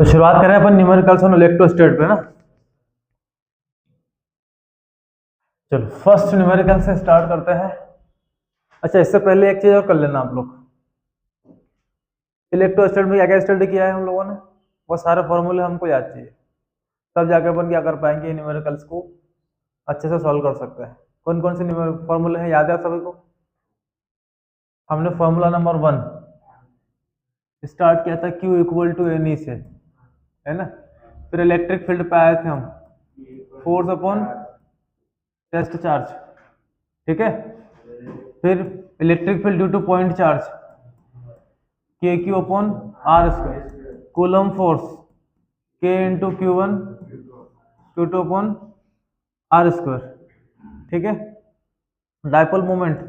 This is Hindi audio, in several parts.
तो शुरुआत करें अपन न्यूमेरिकल्स ऑन इलेक्ट्रोस्टैट पे ना। चलो फर्स्ट न्यूमेरिकल से स्टार्ट करते हैं। अच्छा, इससे पहले एक चीज और कर लेना आप लोग। इलेक्ट्रोस्टैट में क्या क्या स्टडी किया है हम लोगों ने, वो सारे फॉर्मूले हमको याद चाहिए, तब जाके अपन क्या कर पाएंगे, न्यूमेरिकल्स को अच्छे से सॉल्व कर सकते हैं। कौन कौन से फॉर्मूले हैं याद है आप सभी को? हमने फॉर्मूला नंबर 1 स्टार्ट किया था, Q equal to N E से, है ना। फिर इलेक्ट्रिक फील्ड पे आए थे हम, फोर्स अपॉन टेस्ट चार्ज, ठीक है। फिर electric field due to point charge, K Q upon R square. Coulomb force, K into Q1 Q2 upon R square, ठीक है। Dipole moment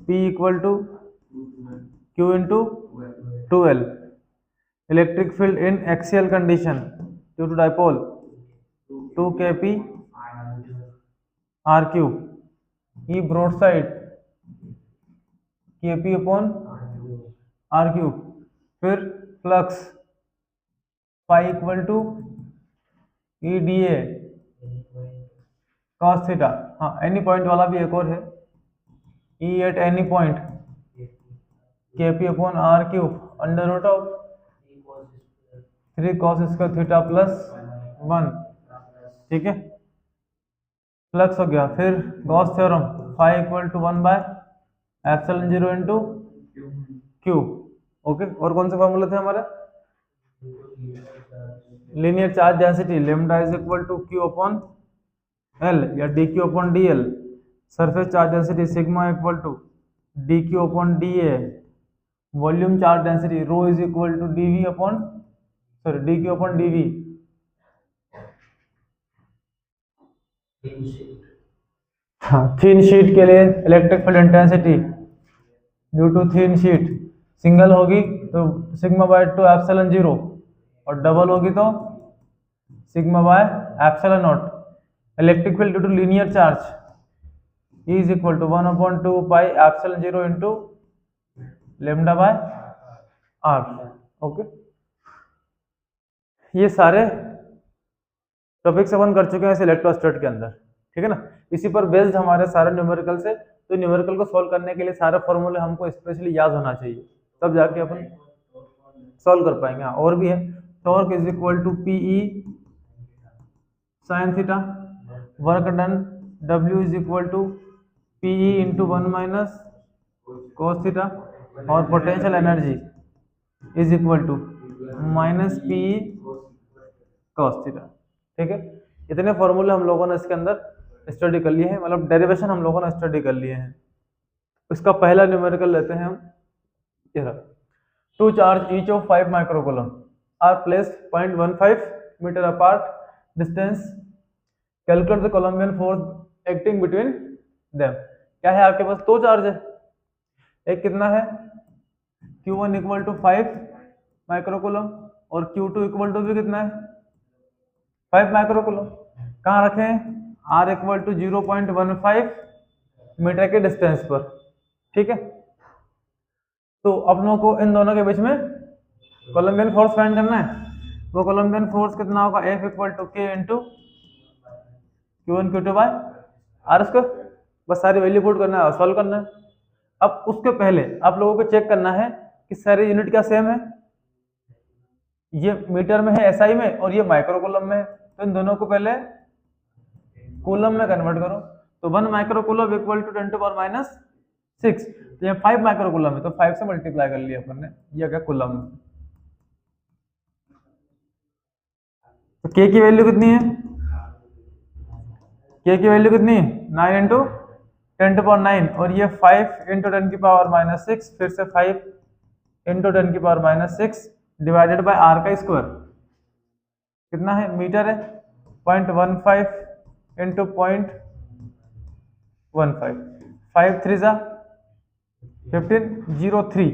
P equal to Q into 2L। Electric field in axial condition due to dipole 2kp R cube. E broad side kp upon R cube. फिर flux phi equal to E D A cos theta. हाँ, एनी पॉइंट वाला भी एक और है, ई at any point kp upon R cube under root of 3 cos square theta plus 1, ठीक है। फ्लक्स हो गया। फिर Gauss theorem, phi equal to 1 by epsilon 0 into Q. Okay, और कौन से फॉर्मूले थे हमारे? Linear charge density, lambda is equal to Q upon L या D Q upon D L. Surface charge density, sigma equal to D Q upon D A. Volume charge density, rho is equal to D V upon D Q upon D V. हाँ, थिन शीट के लिए electric field intensity due to thin sheet, single होगी तो सिग्मा बाय 2 एप्सिलॉन 0, और डबल होगी तो sigma by epsilon naught. Electric field due to linear charge is equal to 1 upon 2 pi epsilon 0 into lambda by R. Okay, ये सारे टॉपिक्स अपन कर चुके हैं इस इलेक्ट्रोस्टैट के अंदर, ठीक है ना। इसी पर बेस्ड हमारे सारे न्यूमेरिकल्स है। तो न्यूमेरिकल को सॉल्व करने के लिए सारे फॉर्मूले हमको स्पेशली याद होना चाहिए, तब जाके अपन सॉल्व कर पाएंगे। हाँ, और भी है, torque is equal to P E sine theta, work done W is equal to P E into 1 minus cos theta, और potential energy is equal to minus P E cos theta, ठीक है। इतने फॉर्मूले हम लोगों ने इसके अंदर स्टडी कर लिए हैं, मतलब डेरिवेशन हम लोगों ने स्टडी कर लिए हैं। इसका पहला न्यूमेरिकल लेते हैं हम, ये रहा। Two charge each of 5 microcoulomb are placed 0.15 metre apart distance, calculate the Coulombian force acting between them. क्या है आपके पास? दो चार्ज है, एक कितना है Q1 इक्वल टू 5 माइक्रोकूलम और Q2 इक्वल टू भी कितना है 5 माइक्रोकूलम। कहाँ रखे हैं? R इक्वल टू 0.15 मीटर के डिस्टेंस पर, ठीक है। तो अपनों को इन दोनों के बीच में कोलम्बियन फोर्स फाइंड करना है। वो कोलम्बियन फोर्स कितना होगा? F equal to K into Q1 Q2 by R square. बस सारी वैल्यू पुट करना है, सॉल्व करना है। अब उसके पहले आप लोगों को चेक करना है कि सारी यूनिट क्या सेम है। ये मीटर में है SI में, और ये माइक्रोकूलम में है, तो इन दोनों को पहले कूलम में कन्वर्ट करो। तो 1 microcoulomb equal to 10 to power minus 6। तो ये 5 माइक्रोकूलम है, तो 5 से मल्टीप्लाई कर लिया अपन ने, ये क्या कूलम में। तो K की वैल्यू कितनी है? K की वैल्यू कितनी है? 9 इंटू 10 टू पावर 9, और ये 5 इंटू 10 की पावर माइनस 6, फिर से 5 इंटू 10 की power minus 6 divided by R का स्क्वायर। कितना है? मीटर है, 0.15 इंटू 0.15, 5 3 जा 15, 0 3,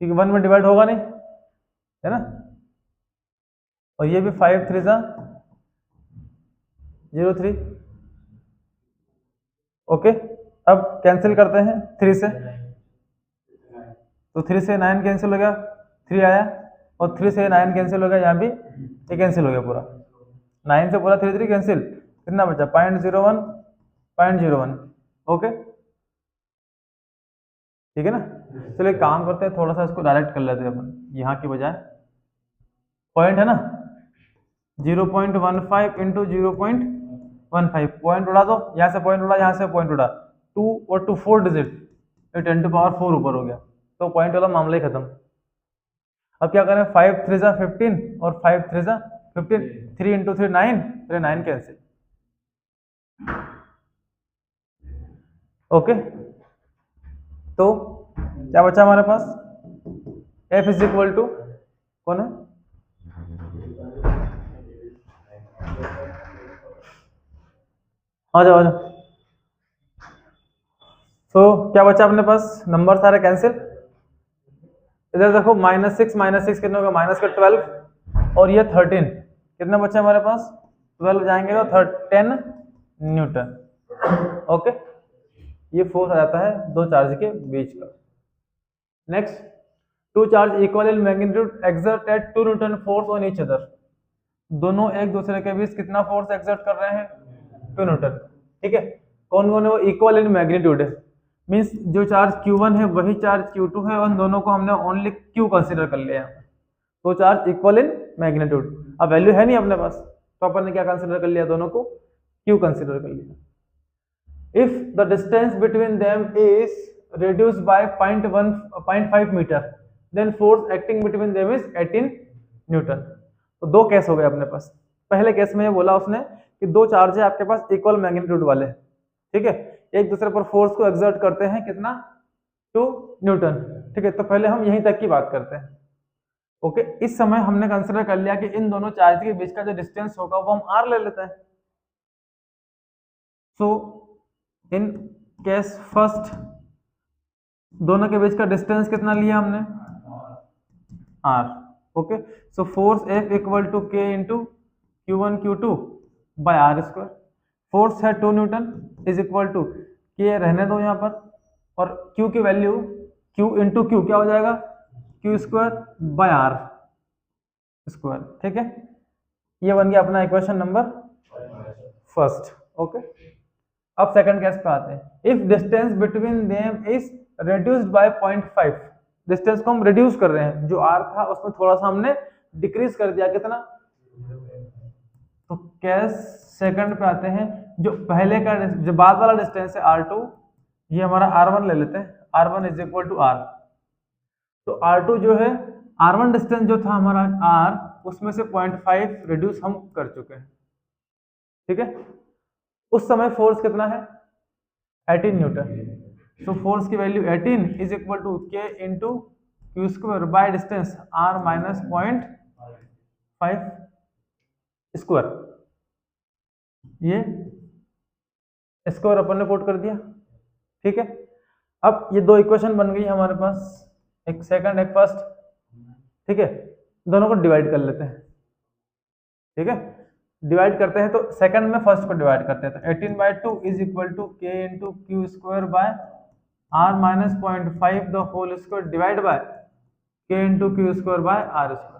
क्योंकि 1 में डिवाइड होगा नहीं, है ना। और ये भी 5 3 जा 0 3। ओके, अब कैंसिल करते हैं 3 से, तो 3 से 9 कैंसिल हो गया, 3 आया, और 3 से 9 कैंसिल हो गया, यहाँ भी ये कैंसिल हो गया पूरा, 9 से पूरा 3 3 कैंसिल, कितना बचा 0.01 0.01। ओके ठीक है ना। चलो एक काम करते हैं, थोड़ा सा इसको डायरेक्ट कर लेते हैं अपन, यहाँ की बजाय पॉइंट है ना 0.15 इंटू 0.15, पॉइंट उड़ा दो, यहाँ से पॉइंट उड़ा, यहाँ से पॉइंट उड़ा, 2 और 2 4 डिजिट, 10⁴ ऊपर हो गया, तो पॉइंट वाला मामला ही खत्म। अब क्या करें, 5 3 जा 15 और 5 3 जा 15, 3 इंटू 3 9, 9 कैंसिल। ओके तो क्या बचा हमारे पास, F इज इक्वल टू कौन है, आ जाओ आ जाओ। तो क्या बचा अपने पास, नंबर सारे कैंसिल, इधर देखो -6 कितने होगा, -12 और ये 13, कितना बचा हमारे पास 12 जाएंगे तो 10 न्यूटन। ओके ये फोर्स आ जाता है दो चार्ज के बीच का। Next, two charge equal in magnitude exert at 2 newton force on each other, दोनों एक दूसरे के बीच कितना फोर्स एक्सर्ट कर रहे हैं, 2 न्यूटन। ठीक है, कौन कौन है वो, इक्वल इन मैग्नीट्यूड है, मींस जो चार्ज Q1 है वही चार्ज Q2 है, और दोनों को हमने ओनली Q कंसीडर कर लिया है, तो चार्ज इक्वल इन मैग्नीट्यूड। अब वैल्यू है नहीं अपने पास, तो अपन ने क्या कंसीडर कर लिया, दोनों को Q कंसीडर कर लिया। If the distance between them is reduced by 0.5 meter, then force acting between them is 18 Newton. तो दो केस हो गए अपने पास। पहले केस में ये बोला उसने कि दो चार्ज है आपके पास इक्वल मैग्नीट्यूड वाले, ठीक है, एक दूसरे पर फोर्स को एक्सर्ट करते हैं कितना, 2 न्यूटन। ठीक है, तो पहले हम यहीं तक की बात करते हैं। ओके, इस समय हमने कंसिडर कर लिया कि इन दोनों चार्ज के बीच का जो डिस्टेंस होगा वो हम r ले लेते हैं। सो इन केस फर्स्ट दोनों के बीच का डिस्टेंस कितना लिया हमने, r। Okay, so force F equal to K into Q1 Q2 by R square. Force है 2 newton is equal to K रहने दो यहाँ पर, और Q की वैल्यू Q इंटू Q क्या हो जाएगा, Q square by R square. ठीक है, ये बन गया अपना इक्वेशन नंबर फर्स्ट। ओके, अब सेकंड केस पे आते हैं। If distance between them is reduced by 0.5, distance को हम रिड्यूस कर रहे हैं, जो r था उसमें थोड़ा सा हमने डिक्रीज कर दिया, कितना, तो केस सेकंड पे आते हैं। जो पहले का जो बाद वाला डिस्टेंस है r2, ये हमारा r1 ले लेते हैं, r1 is equal to r। तो r2 जो है, r1 डिस्टेंस जो था हमारा r, उसमें से 0.5 रिड्यूस हम कर चुके हैं। ठीक है, उस समय फोर्स कितना है, 18 न्यूटन। सो फोर्स की value 18 is equal to K into Q square by distance r minus 0.5 square. ये स्क्वायर अपन ने पुट कर दिया। ठीक है, अब ये दो इक्वेशन बन गई हमारे पास, एक सेकंड एक फर्स्ट। ठीक है, दोनों को डिवाइड कर लेते हैं। ठीक है, डिवाइड करते हैं तो सेकंड में फर्स्ट को डिवाइड करते हैं, तो 18/2 is equal to K into Q square by r minus 0.5 the whole square divide by K into Q square by r square.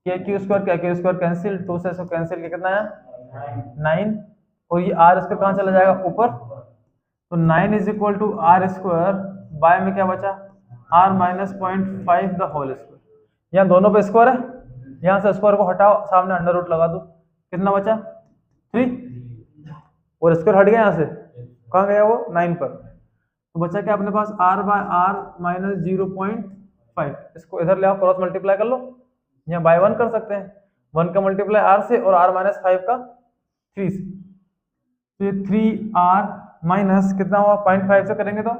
K Q square cancel, 2 से कैंसिल, कितना है 9, और ये r स्क्वायर कहाँ चला जाएगा ऊपर, तो 9 is equal to r square by में क्या बचा, r minus 0.5 the whole square. यहाँ दोनों पे स्क्वायर है, यहाँ से स्क्वायर को हटाओ, सामने अंडर रूट लगा दो, कितना बचा 3, और स्क्वायर हट गया यहाँ से, कहाँ गया वो 9 पर, तो बचा क्या अपने पास r बाय r माइनस 0.5। इसको इधर ले आओ, क्रॉस मल्टीप्लाई कर लो, यहाँ बाय 1 कर सकते हैं, 1 का मल्टीप्लाई r से और r माइनस 5 का 3 से, तो ये 3r माइनस कितना हुआ 0.5 से करेंगे तो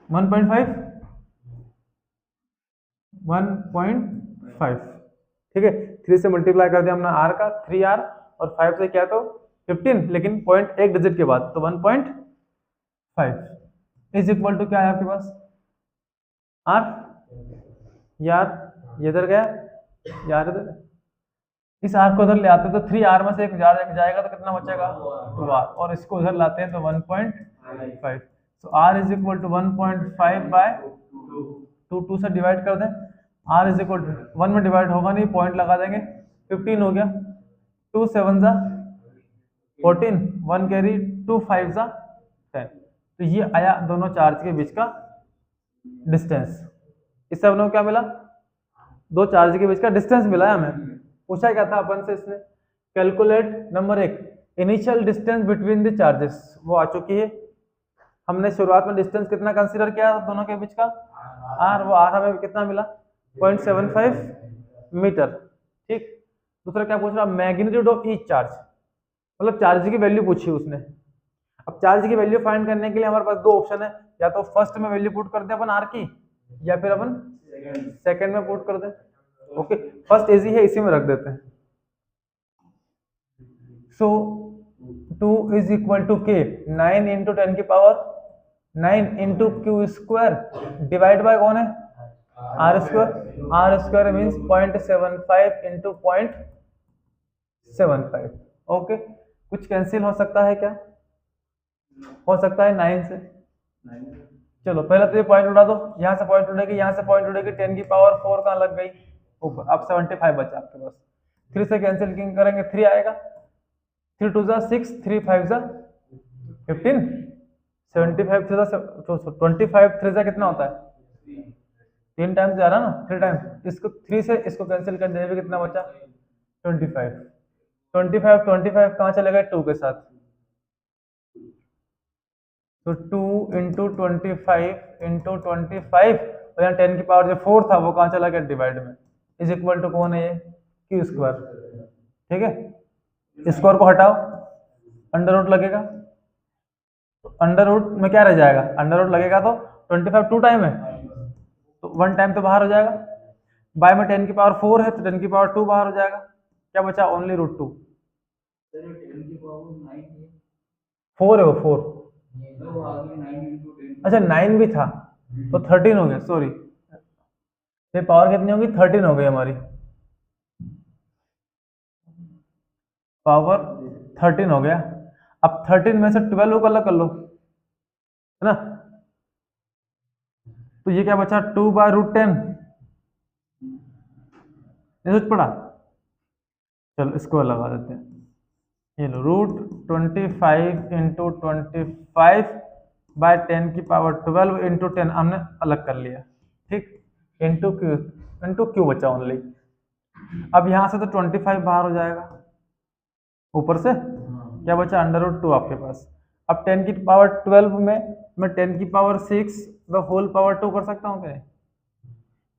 1.5। ठीक है, 3 से मल्टीप्लाई कर दिया हमने r का, 3r, और 5 से क्या तो 15, लेकिन पॉइंट एक डिजिट के बाद, तो 1.5 इज इक्वल टू क्या है आपके पास r, यार ये इधर गया, यार इधर, इस r को इधर ले आते हैं तो 3r में से एक जाएगा तो कितना बचेगा 2r, और इसको इधर लाते हैं तो 1.5, तो r is equal to 1.5 by 2 से डिवाइड कर दें R इज इक्वल टू 1 में डिवाइड होगा नहीं, पॉइंट लगा देंगे, 15 हो गया, 2 7 जा 14, 1 कैरी, 2 5 जा 10। तो ये आया दोनों चार्ज के बीच का डिस्टेंस। इससे हम लोग क्या मिला, दो चार्ज के बीच का डिस्टेंस मिला है हमें। पूछा क्या था अपन से इसने, calculate number 1 initial distance between the charges, वो आ चुकी है। हमने शुरुआत में डिस्टेंस कितना कंसीडर किया दोनों के बीच का, आर, वो आर हमें कितना मिला 0.75 मीटर। ठीक, दूसरा क्या पूछ रहा, मैग्नीट्यूड ऑफ ईच चार्ज, मतलब चार्ज की वैल्यू पूछी उसने। अब चार्ज की वैल्यू फाइंड करने के लिए हमारे पास दो ऑप्शन है, या तो फर्स्ट में वैल्यू पुट कर दे अपन आर की, या फिर अपन सेकंड में पुट कर दे। ओके, फर्स्ट इजी है, इसी में रख देते हैं। सो 2 इज इक्वल टू के 9 इंटू 10 की power 9 into Q square divide by कौन है R square. R square means 0.75 into 0.75। Okay, कुछ कैंसिल हो सकता है क्या, हो सकता है 9 से। चलो पहले तो ये पॉइंट उड़ा दो, यहाँ से पॉइंट उड़ेगी, यहाँ से पॉइंट उड़ेगी, 10 की पावर 4 कहाँ लग गई ऊपर, अब 75 बचा आपके पास। 3 से कैंसिल करेंगे 3 आएगा, 3 2 जा 6, 3 5 जा 15, 75 3 जा 25, 3 जा कितना होता है 3 टाइम्स जा रहा ना, 3 टाइम्स, इसको 3 से इसको कैंसिल कर देने पे कितना बचा 25। 25 कहाँ चलेगा 2 के साथ, तो 2 इंटू 25 इंटू 25 और यहाँ 10 की पावर जो 4 था वो कहाँ चला गया डिवाइड में, इज इक्वल टू कौन है ये क्यू स्क्वायर। ठीक है, स्क्वायर को हटाओ, अंडर रूट लगेगा, तो अंडर रूट में क्या रह जाएगा, अंडर रूट लगेगा तो 25 2 टाइम है तो 1 टाइम तो बाहर हो जाएगा, बाय में 10 की पावर 4 है तो 10 की पावर 2 बाहर हो जाएगा, क्या बचा ओनली √2। 4 है वो 4, अच्छा 9 भी था तो 13 हो गया, सॉरी ये पावर कितनी होगी 13 हो गई हमारी, पावर 13 हो गया। अब 13 में से 12 को अलग कर लो, है ना, तो ये क्या बचा 2/√10, ये सोच पड़ा, चलो इसको लगा देते हैं, ये लो √25 इंटू 25 बाय 10 की पावर 12 इंटू 10 हमने अलग कर लिया। ठीक, इंटू क्यू बचा ओनली। अब यहां से तो 25 बाहर हो जाएगा, ऊपर से क्या बचा √2 आपके पास। अब 10 की पावर 12 में मैं 10 की पावर 6 द होल पावर 2 कर सकता हूँ क्या, है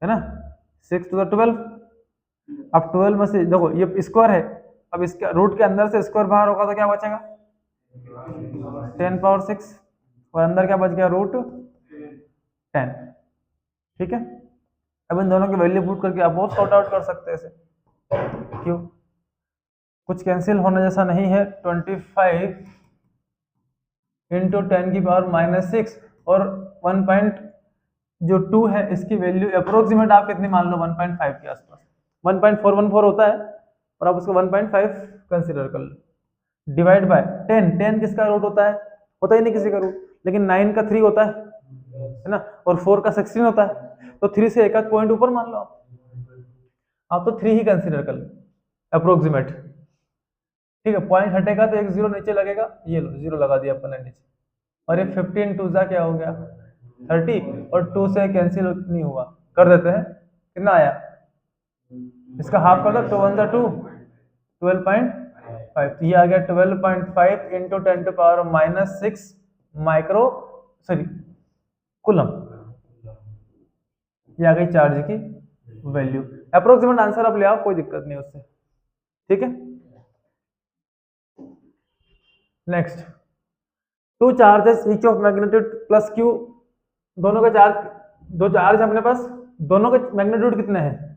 ना, 6 to the 12। अब 12 में से देखो ये स्क्वायर है, अब इसके रूट के अंदर से स्क्वायर बाहर होगा तो क्या बचेगा 10 पावर 6 और अंदर क्या बच गया √10। ठीक है, अब इन दोनों की वैल्यू पुट करके आप बहुत सॉर्ट आउट कर सकते हैं इसे, क्यों, कुछ कैंसिल होने जैसा नहीं है। 25 इंटू 10 की पावर -6 और 1.2 है इसकी वैल्यू अप्रोक्सीमेट आप कितनी मान लो 1.5 के आसपास, 1.414 होता है और आप उसको 1.5 कंसिडर कर लो, डिवाइड बाय 10 किसका रूट होता है, होता ही नहीं किसी का रूट, लेकिन 9 का 3 होता है ना, और 4 का 16 होता है, तो 3 से एक पॉइंट ऊपर मान लो आप तो 3 ही कंसिडर कर लो अप्रोक्सीमेट। ठीक है, पॉइंट हटेगा तो एक 0 नीचे लगेगा, ये लो 0 लगा दिया अपन ने नीचे, और ये 15 2 जा क्या हो गया 30 और 2 से कैंसिल नहीं हुआ, कर देते हैं कितना आया, इसका हाफ कर दो, 2 1 2 12.5, ये आ गया 12.5 into 10 to power -6 micro sorry coulomb, ये आ गई चार्ज की वैल्यू। अप्रोक्सीमेट आंसर आप ले आओ, कोई दिक्कत नहीं उससे। ठीक है, next, 2 charges each of magnitude plus Q, दोनों का चार्ज, दो चार्ज है अपने पास, दोनों के मैग्नीट्यूड कितने हैं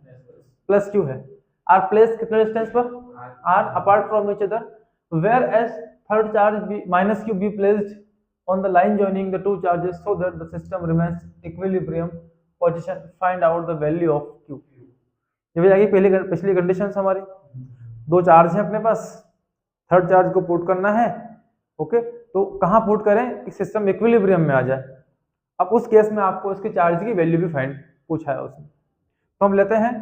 प्लस क्यू है, आर प्लेस कितने डिस्टेंस पर are apart from each other, where as third charge minus Q be placed on the line joining the two charges so that the system remains equilibrium position, find out the value of q। ये भी आगे पहली पिछली कंडीशन हमारी, दो चार्ज है अपने पास, थर्ड चार्ज को पुट करना है। ओके, तो कहाँ पुट करें कि सिस्टम इक्विलिब्रियम में आ जाए। अब उस केस में आपको इसके चार्ज की वैल्यू भी फाइंड पूछा है उसने, तो हम लेते हैं,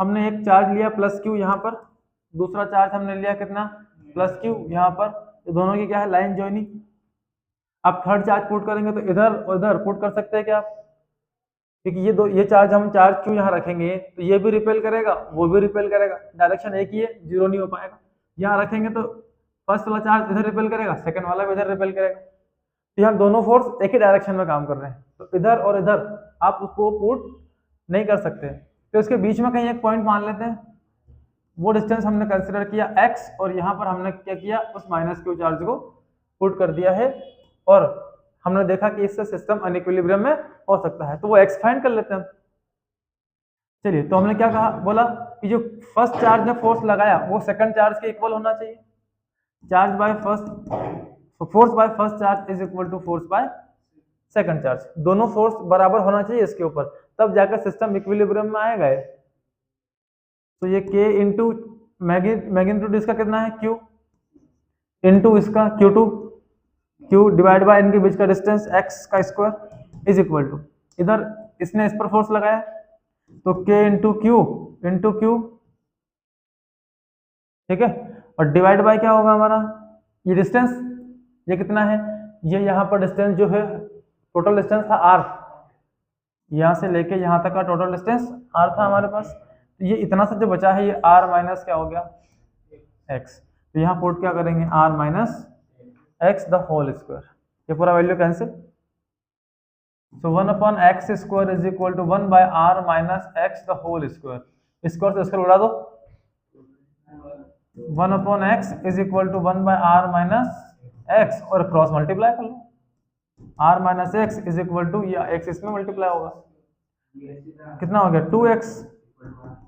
हमने एक चार्ज लिया प्लस क्यू यहाँ पर, दूसरा चार्ज हमने लिया कितना प्लस क्यू यहाँ पर, तो दोनों की क्या है लाइन ज्वाइनिंग। आप थर्ड चार्ज पुट करेंगे तो इधर और इधर पुट कर सकते हैं क्या आप, क्योंकि ये चार्ज हम चार्ज क्यू यहाँ रखेंगे तो ये भी रिपेल करेगा वो भी रिपेल करेगा, डायरेक्शन एक ही है, जीरो नहीं हो पाएगा। यहाँ रखेंगे तो फर्स्ट वाला चार्ज इधर रिपेल करेगा, सेकंड वाला भी इधर रिपेल करेगा, तो यहाँ दोनों फोर्स एक ही डायरेक्शन में काम कर रहे हैं, तो इधर और इधर आप उसको पुट नहीं कर सकते। तो इसके बीच में कहीं एक पॉइंट मान लेते हैं, वो डिस्टेंस हमने कंसिडर किया x, और यहाँ पर हमने क्या किया उस माइनस क्यू चार्ज को पुट कर दिया है, और हमने देखा कि इससे सिस्टम अनइक्विलिब्रियम में हो सकता है, तो वो x फाइंड कर लेते हैं। चलिए, तो हमने क्या कहा, बोला कि जो फर्स्ट चार्ज ने फोर्स लगाया वो सेकंड चार्ज के इक्वल होना चाहिए, charge by first force by first charge is equal to force by second charge, दोनों फोर्स बराबर होना चाहिए इसके ऊपर, तब जाकर सिस्टम इक्विलिब्रियम में आएगा। तो ये k इंटू मैग्नीट्यूड इसका कितना है q, इंटू इसका q2, q डिवाइड बाय इनके बीच का डिस्टेंस x का स्क्वायर इज इक्वल टू, इधर इसने इस पर फोर्स लगाया तो k इंटू क्यू, ठीक है, और डिवाइड बाय क्या होगा हमारा ये डिस्टेंस, ये कितना है, ये यहाँ पर डिस्टेंस जो है टोटल डिस्टेंस था r, यहाँ से लेके यहाँ तक का टोटल डिस्टेंस r था हमारे पास, तो ये इतना सा जो बचा है ये r माइनस क्या हो गया x, तो यहाँ पुट क्या करेंगे r minus x the whole square, ये पूरा value cancel, so 1/x square is equal to 1 by r minus x the whole square, square से स्क्वायर उड़ा दो, 1/x is equal to 1 by r minus x, और क्रॉस मल्टीप्लाई कर लो, r minus x is equal to, या x इसमें मल्टीप्लाई होगा, कितना हो गया 2x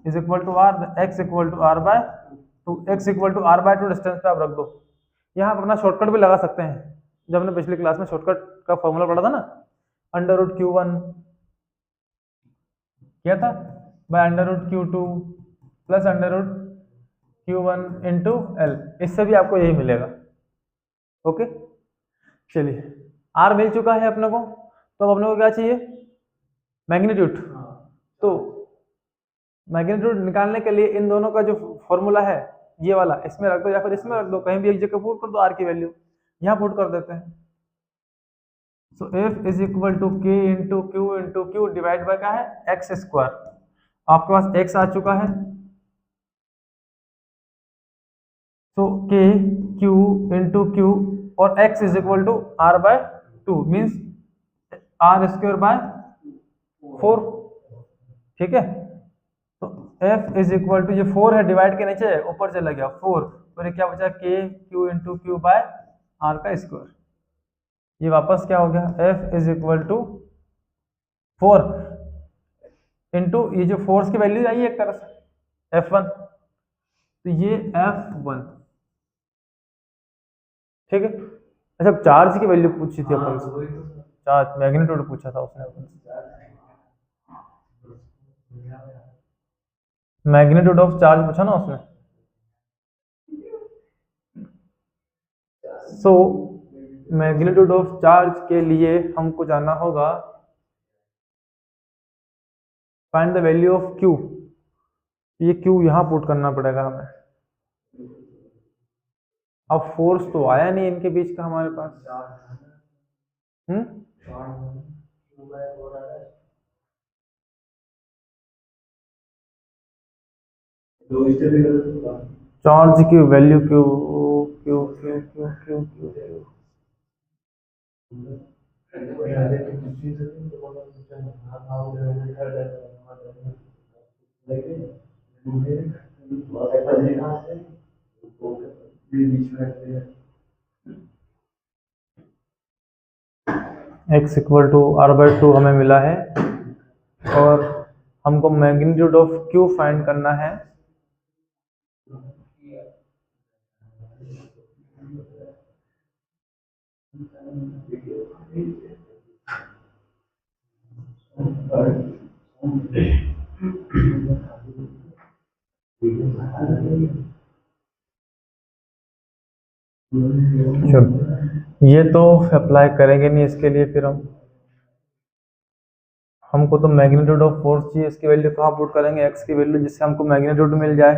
is equal to r, x equal to r by 2, x equal to r by 2 distance पे आप रख दो। यहाँ पर अपना शॉर्टकट भी लगा सकते हैं, जब हमने पिछली क्लास में शॉर्टकट का फॉर्मूला पढ़ा था ना, अंडर रूट q1 क्या था by under root q2 plus under root q1 into L, इससे भी आपको यही मिलेगा। ओके, चलिए r मिल चुका है अपने को, तो अब अपने को क्या चाहिए मैग्नीट्यूड, तो मैग्नीट्यूड निकालने के लिए इन दोनों का जो फॉर्मूला है ये वाला इसमें रख दो या फिर इसमें रख दो, कहीं भी एक जगह पुट कर दो r की वैल्यू, यहाँ पुट कर देते हैं। So f is equal to k into Q divide by क्या है x स्क्वायर, आपके पास x आ चुका है, तो k q इंटू क्यू और x is equal to r by 2 means r square by 4, ठीक है, तो f इज इक्वल टू, ये 4 है डिवाइड के नीचे ऊपर चला गया 4, तो ये क्या बचा k q into Q by r का स्क्वायर, ये वापस क्या हो गया f is equal to 4 into ये जो फोर्स की वैल्यू आई है एक तरह से F1, तो ये F1, ठीक है। अच्छा, चार्ज की वैल्यू पूछी थी अपन से, चार्ज मैग्नीट्यूड पूछा था उसने अपन से, मैग्नीट्यूड ऑफ चार्ज पूछा ना उसने, सो मैग्नीट्यूड ऑफ चार्ज के लिए हमको जानना होगा find the value of Q, ये Q यहाँ पुट करना पड़ेगा हमें, अब फोर्स तो आया नहीं इनके बीच का हमारे पास, चार्ज की value Q Q Q Q Q Q Q x equal to r/2 हमें मिला है, और हमको मैग्नीट्यूड ऑफ Q फाइंड करना है, ये तो अप्लाई करेंगे नहीं इसके लिए, फिर हम हमको तो मैग्नीट्यूड ऑफ फोर्स चाहिए, इसकी वैल्यू कहाँ पुट करेंगे, एक्स की वैल्यू, जिससे हमको मैग्नीट्यूड मिल जाए।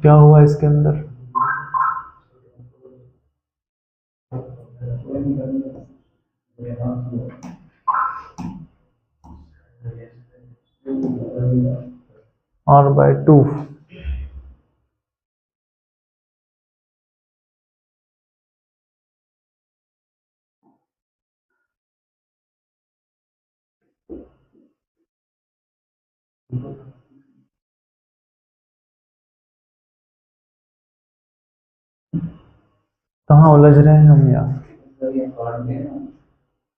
क्या हुआ इसके अंदर? R/2। कहाँ उलझ रहे हैं हम यार?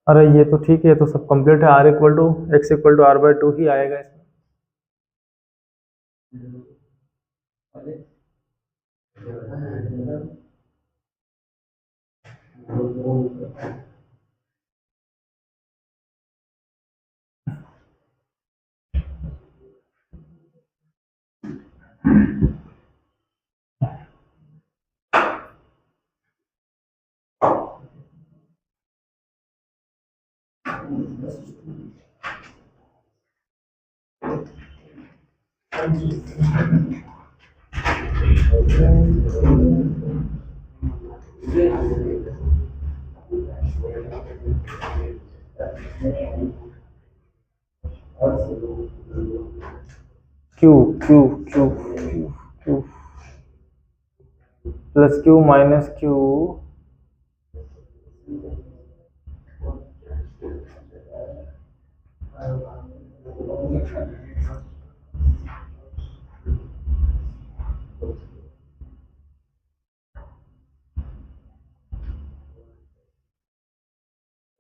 अरे ये तो ठीक है, ये तो सब कंप्लीट है। x=r/2 ही आएगा इसमें। Q Q Q Q Q plus Q minus Q,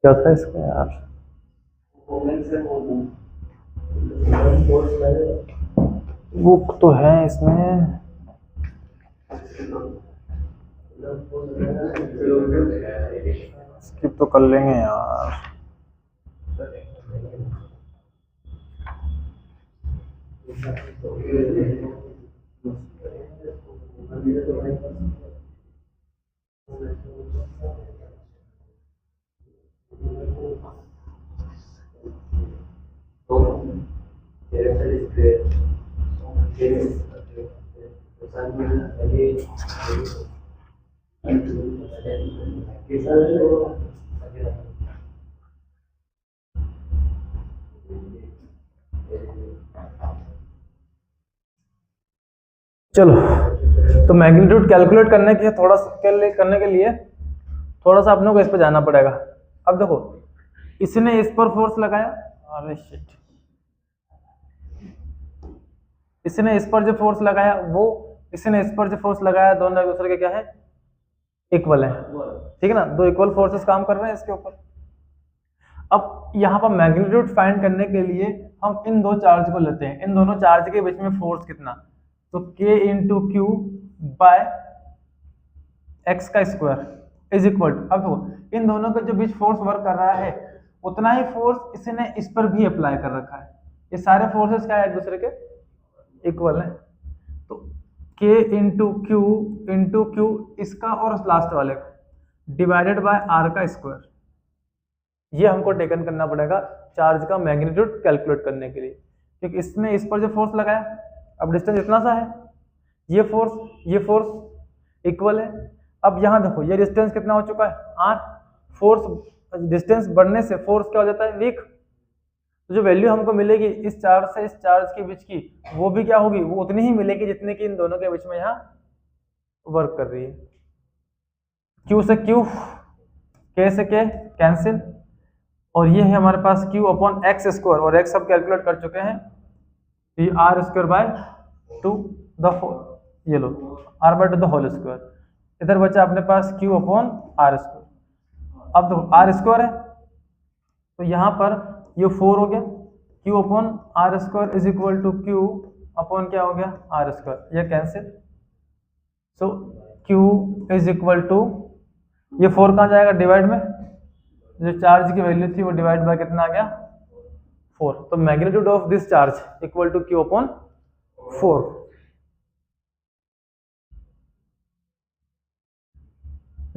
क्या था इसका यार? बुक तो है इसमें, स्किप तो कर लेंगे यार। चलो, तो मैग्नीट्यूड कैलकुलेट करने के करने के लिए थोड़ा सा अपनों को इस पर जाना पड़ेगा। अब देखो, इसने इस पर फोर्स लगाया, अरे शिट, इसने इस पर जो फोर्स लगाया वो इसने इस पर जो फोर्स लगाया, दोनों एक दूसरे के क्या है, इक्वल है, ठीक है ना। दो इक्वल फोर्सेस काम कर रहे हैं इसके ऊपर। अब यहाँ पर मैग्नीट्यूड फाइंड करने के लिए हम इन दो चार्ज को लेते हैं, इन दोनों चार्ज के बीच में फोर्स कितना, तो k into Q by X का स्क्वायर इज इक्वल टू, अब देखो इन दोनों के जो बीच फोर्स वर्क कर रहा है उतना ही फोर्स इसने इस पर भी अप्लाई कर रखा है। ये सारे फोर्सेस क्या है, एक दूसरे के इक्वल है। तो k इंटू क्यू इसका और लास्ट वाले का डिवाइडेड बाय r का स्क्वायर, ये हमको टेकन करना पड़ेगा चार्ज का मैग्नीट्यूड कैलकुलेट करने के लिए, क्योंकि इसने इस पर जो फोर्स लगाया, अब डिस्टेंस इतना सा है, ये फोर्स इक्वल है। अब यहाँ देखो ये डिस्टेंस कितना हो चुका है, r, फोर्स डिस्टेंस बढ़ने से फोर्स क्या हो जाता है, वीक। तो जो वैल्यू हमको मिलेगी इस चार्ज से इस चार्ज के बीच की, वो भी क्या होगी, वो उतनी ही मिलेगी जितने की इन दोनों के बीच में यहाँ वर्क कर रही है। Q से Q, K से K कैंसिल, और ये है हमारे पास Q अपॉन एक्स स्क्वायर, और एक्स सब कैलकुलेट कर चुके हैं, ये आर स्क्वायर बाय 2 द ये लो r/2 द होल स्क्वायर। इधर बचा अपने पास Q अपॉन आर स्क्वायर। अब तो आर स्क्वायर है तो यहाँ पर ये 4 हो गया, Q upon R square is equal to Q upon क्या हो गया, आर स्क्वायर, ये cancel. So Q is equal to, ये 4 कहाँ जाएगा, डिवाइड में, जो चार्ज की वैल्यू थी वो डिवाइड बाय कितना आ गया, 4, तो magnitude of this charge equal to Q upon 4।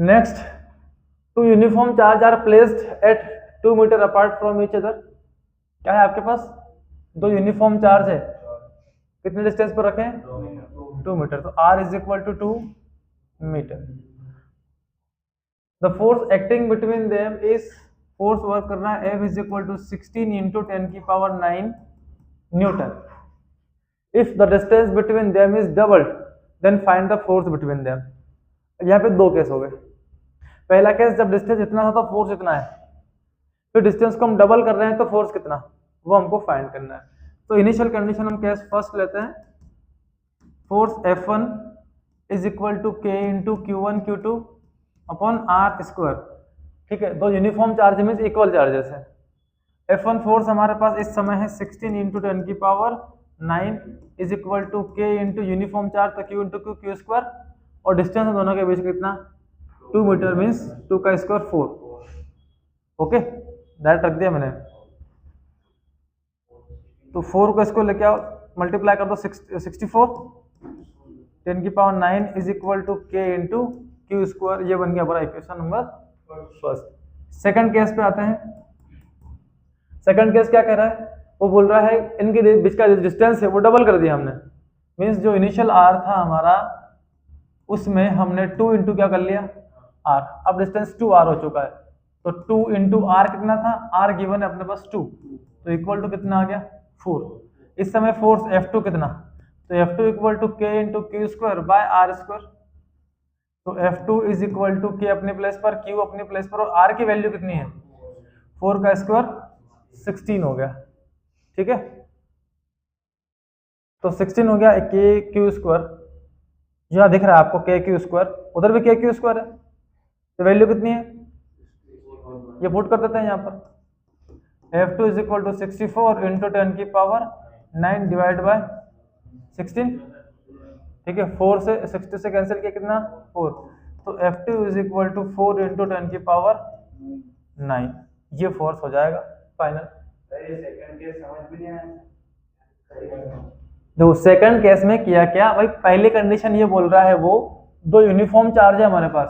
Next, two uniform charge are placed at 2 metre apart from each other. क्या है आपके पास, दो यूनिफॉर्म चार्ज है, कितने डिस्टेंस पर रखें, 2 मीटर, तो R is equal to 2 metre. The force acting between them is, force work करना है F is equal to 16 into 10 की power 9 newton. If the distance between them is doubled then find the force between them. यहाँ पे दो केस हो गए। पहला केस, जब डिस्टेंस इतना था तो फोर्स इतना है, फिर डिस्टेंस को हम डबल कर रहे हैं तो फोर्स कितना, वो हमको फाइंड करना है। तो इनिशियल कंडीशन हम केस फर्स्ट लेते हैं, force F1 is equal to K into Q1 Q2 upon R square. ठीक है, दो यूनिफॉर्म चार्ज में इक्वल चार्जेस है। F1 फोर्स हमारे पास इस समय है 16 इंटू 10 की power 9 is equal to K into uniform charge तो Q इंटू Q स्क्वायर, और डिस्टेंस दोनों के बीच कितना, 2 मीटर मीन्स 2 का स्क्वायर 4। ओके, डायरेक्ट रख दिया मैंने। तो 4 को इसको लेके आओ, मल्टीप्लाई कर दो 64, 10 की power 9 is equal to K into Q square. ये बन गया हमारा equation number first. Second case पे आते हैं। सेकंड केस क्या कह रहा है, वो बोल रहा है इनके बीच का डिस्टेंस है वो डबल कर दिया हमने, मीन्स जो इनिशियल R था हमारा उसमें हमने 2 इंटू क्या कर लिया R, अब डिस्टेंस 2R हो चुका है, तो 2 इंटू R कितना था, R गिवन है अपने पास 2, तो इक्वल टू कितना आ गया 4। इस समय फोर्स F2 कितना, तो F2 equal to K into Q square by R square. तो F2 is equal to K अपने प्लेस पर, Q अपने प्लेस पर, और R की वैल्यू कितनी है, 4 का स्क्वायर 16 हो गया। ठीक है, तो 16 हो गया K Q स्क्वायर, यहाँ दिख रहा है आपको K Q स्क्वायर, उधर भी K Q स्क्वायर है, तो वैल्यू कितनी है, ये पुट कर देते हैं यहाँ पर, F2 is equal to 64 into 10 की पावर 9 डिवाइड बाय 16। ठीक है, 4 से 60 से कैंसिल किया कितना 4, तो F2 is equal to 4 into 10 की पावर 9, ये फोर्स हो जाएगा फाइनल। देखो सेकंड केस में किया क्या भाई, पहली कंडीशन ये बोल रहा है वो दो यूनिफॉर्म चार्ज है हमारे पास,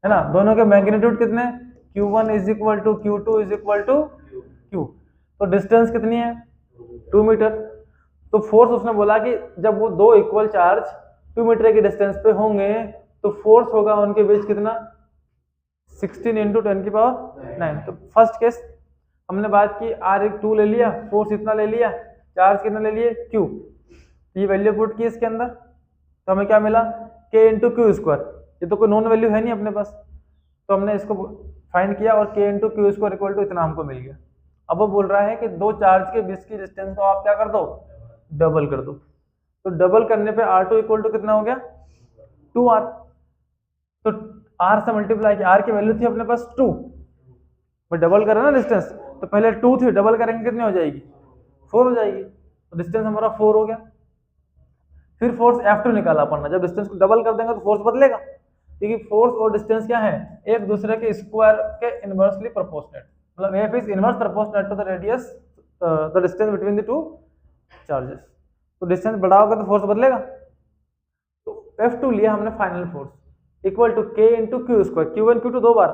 है ना, दोनों के मैग्नीट्यूड कितने, Q1 is equal to Q2 is equal to Q, तो डिस्टेंस कितनी है 2 मीटर। तो फोर्स उसने बोला कि जब वो दो इक्वल चार्ज 2 मीटर के डिस्टेंस पे होंगे तो फोर्स होगा उनके बीच कितना, 16 इंटू 10 की पावर 9। तो फर्स्ट केस हमने बात की, R2 ले लिया, फोर्स इतना ले लिया, चार्ज कितना ले लिए Q, ये वैल्यू पुट की इसके अंदर, तो हमें क्या मिला K इंटू Q स्क्वायर, ये तो कोई नॉन वैल्यू है नहीं अपने पास, तो हमने इसको फाइंड किया और K into Q square equal to इतना हमको मिल गया। अब वो बोल रहा है कि दो चार्ज के बीच की डिस्टेंस को आप क्या कर दो, डबल कर दो, तो डबल करने पे R2 इक्वल टू कितना हो गया 2R, तो R से मल्टीप्लाई किया, R की वैल्यू थी अपने पास 2, बट डबल करें ना डिस्टेंस, तो पहले 2 थी, डबल करेंगे कितनी हो जाएगी 4 हो जाएगी, तो डिस्टेंस हमारा 4 हो गया। फिर फोर्स F2 निकाला अपन, जब डिस्टेंस को डबल कर देंगे तो फोर्स बदलेगा, क्योंकि फोर्स और डिस्टेंस क्या है, एक दूसरे के स्क्वायर के इनवर्सली प्रोपोर्शनेट, मतलब F is inverse proportionate to the radius the distance between the two charges, तो डिस्टेंस बढ़ाओगे तो फोर्स बदलेगा। तो F2 लिया हमने final force equal to K into Q square, Q1 Q2 दो बार,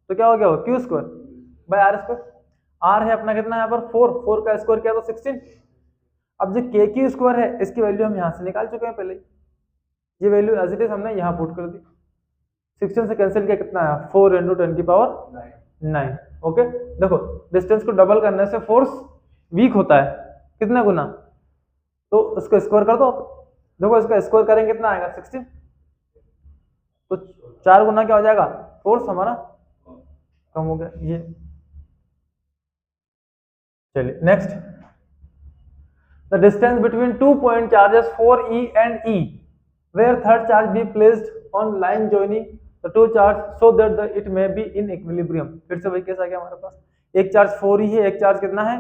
तो क्या हो गया Q square by R square. R है अपना कितना यहाँ पर 4, 4 का स्क्वायर किया तो 16। अब जो K Q स्क्वायर है इसकी वैल्यू हम यहाँ से निकाल चुके हैं पहले, ये वैल्यू एज इट इज हमने यहाँ पुट कर दी, 16 से कैंसिल किया कितना है 4 इंटू 10 की पावर 9। ओके, देखो डिस्टेंस को डबल करने से फोर्स वीक होता है कितना गुना, तो उसको स्क्वायर कर दो, देखो इसका स्क्वायर करेंगे कितना आएगा 16, तो 4 गुना क्या हो जाएगा, फोर्स हमारा कम हो गया। ये चलिए next, the distance between 2 point charges 4E and E where third charge be placed on line joining the two charge so that the it may be in equilibrium। फिर से वही केस आ गया हमारे पास, एक चार्ज 4E है, एक चार्ज कितना है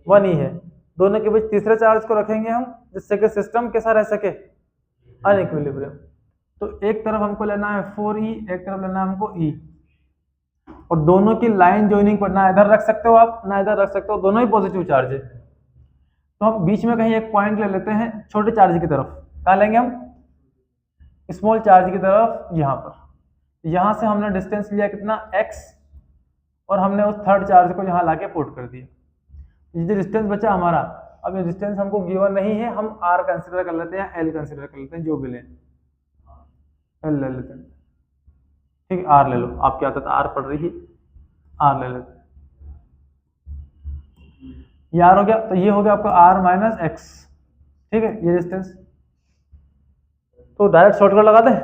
1E है, दोनों के बीच तीसरे चार्ज को रखेंगे हम जिससे कि सिस्टम कैसा रह सके, अनइक्विलिब्रियम। तो एक तरफ हमको लेना है 4E, एक तरफ लेना है हमको E, और दोनों की लाइन ज्वाइनिंग पर ना इधर रख सकते हो आप ना इधर रख सकते हो, दोनों ही पॉजिटिव चार्ज है। तो हम बीच में कहीं एक पॉइंट ले लेते हैं छोटे चार्ज की तरफ। कहाँ लेंगे हम? स्मॉल चार्ज की तरफ, यहाँ पर। यहाँ से हमने डिस्टेंस लिया कितना, x, और हमने उस थर्ड चार्ज को यहाँ लाके पुट कर दिया। ये डिस्टेंस बचा हमारा, अब ये डिस्टेंस हमको गिवन नहीं है, हम r कंसिडर कर लेते हैं, l कंसिडर कर लेते हैं, जो भी लें, l ले लेते हैं। ठीक है, r ले लो, आपकी आदत r पड़ रही है, r ले लेते हैं। ये r हो गया, तो ये हो गया आपका r माइनस एक्स। ठीक है, ये डिस्टेंस। तो डायरेक्ट शॉर्टकट लगा दें।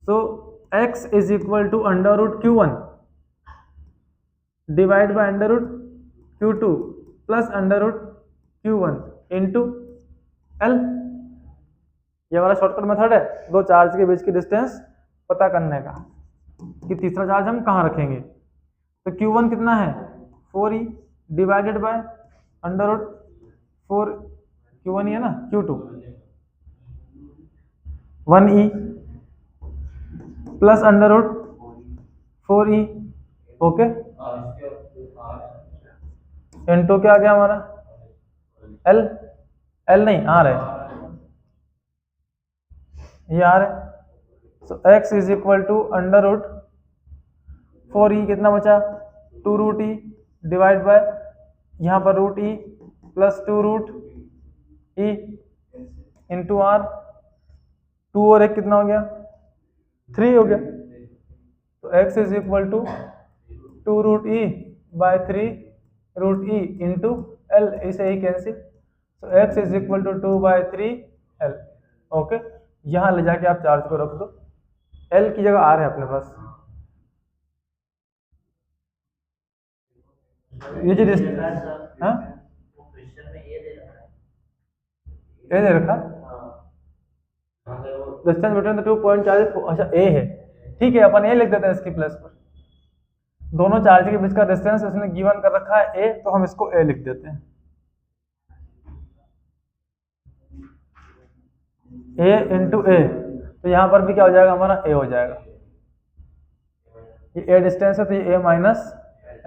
तो x is equal to under root Q1 divide by under root Q2 plus under root Q1 into L। ये वाला शॉर्टकट मेथड है दो चार्ज के बीच की डिस्टेंस पता करने का, कि तीसरा चार्ज हम कहाँ रखेंगे। तो Q1 कितना है, 4e divided by under root 4, Q1 ही है ना, Q2 1e plus under root 4e, okay, into क्या आ गया हमारा, L, L नहीं R है, ये R है। सो x is equal to under root 4e, कितना बचा, 2 रूट e डिवाइड बाय यहाँ पर root e plus 2 root e into R, 2 और 1 कितना हो गया, 3 हो गया। तो x is equal to 2 root e by 3 root e into L, इसे ही कैंसिल। तो x is equal to 2 by 3 L, okay. यहाँ ले जाके आप चार्ज को रख दो, L की जगह R है अपने पास। ये जो डिस्टेंस, हाँ ए दे रखा, distance between the 2 point charge, अच्छा ए है, ठीक है, अपन ए लिख देते हैं इसकी प्लस पर। दोनों चार्ज के बीच का डिस्टेंस इसने गिवन कर रखा है ए, तो हम इसको ए लिख देते हैं, ए इंटू ए। तो यहाँ पर भी क्या हो जाएगा हमारा, ए हो जाएगा। ये ए डिस्टेंस है तो ये ए माइनस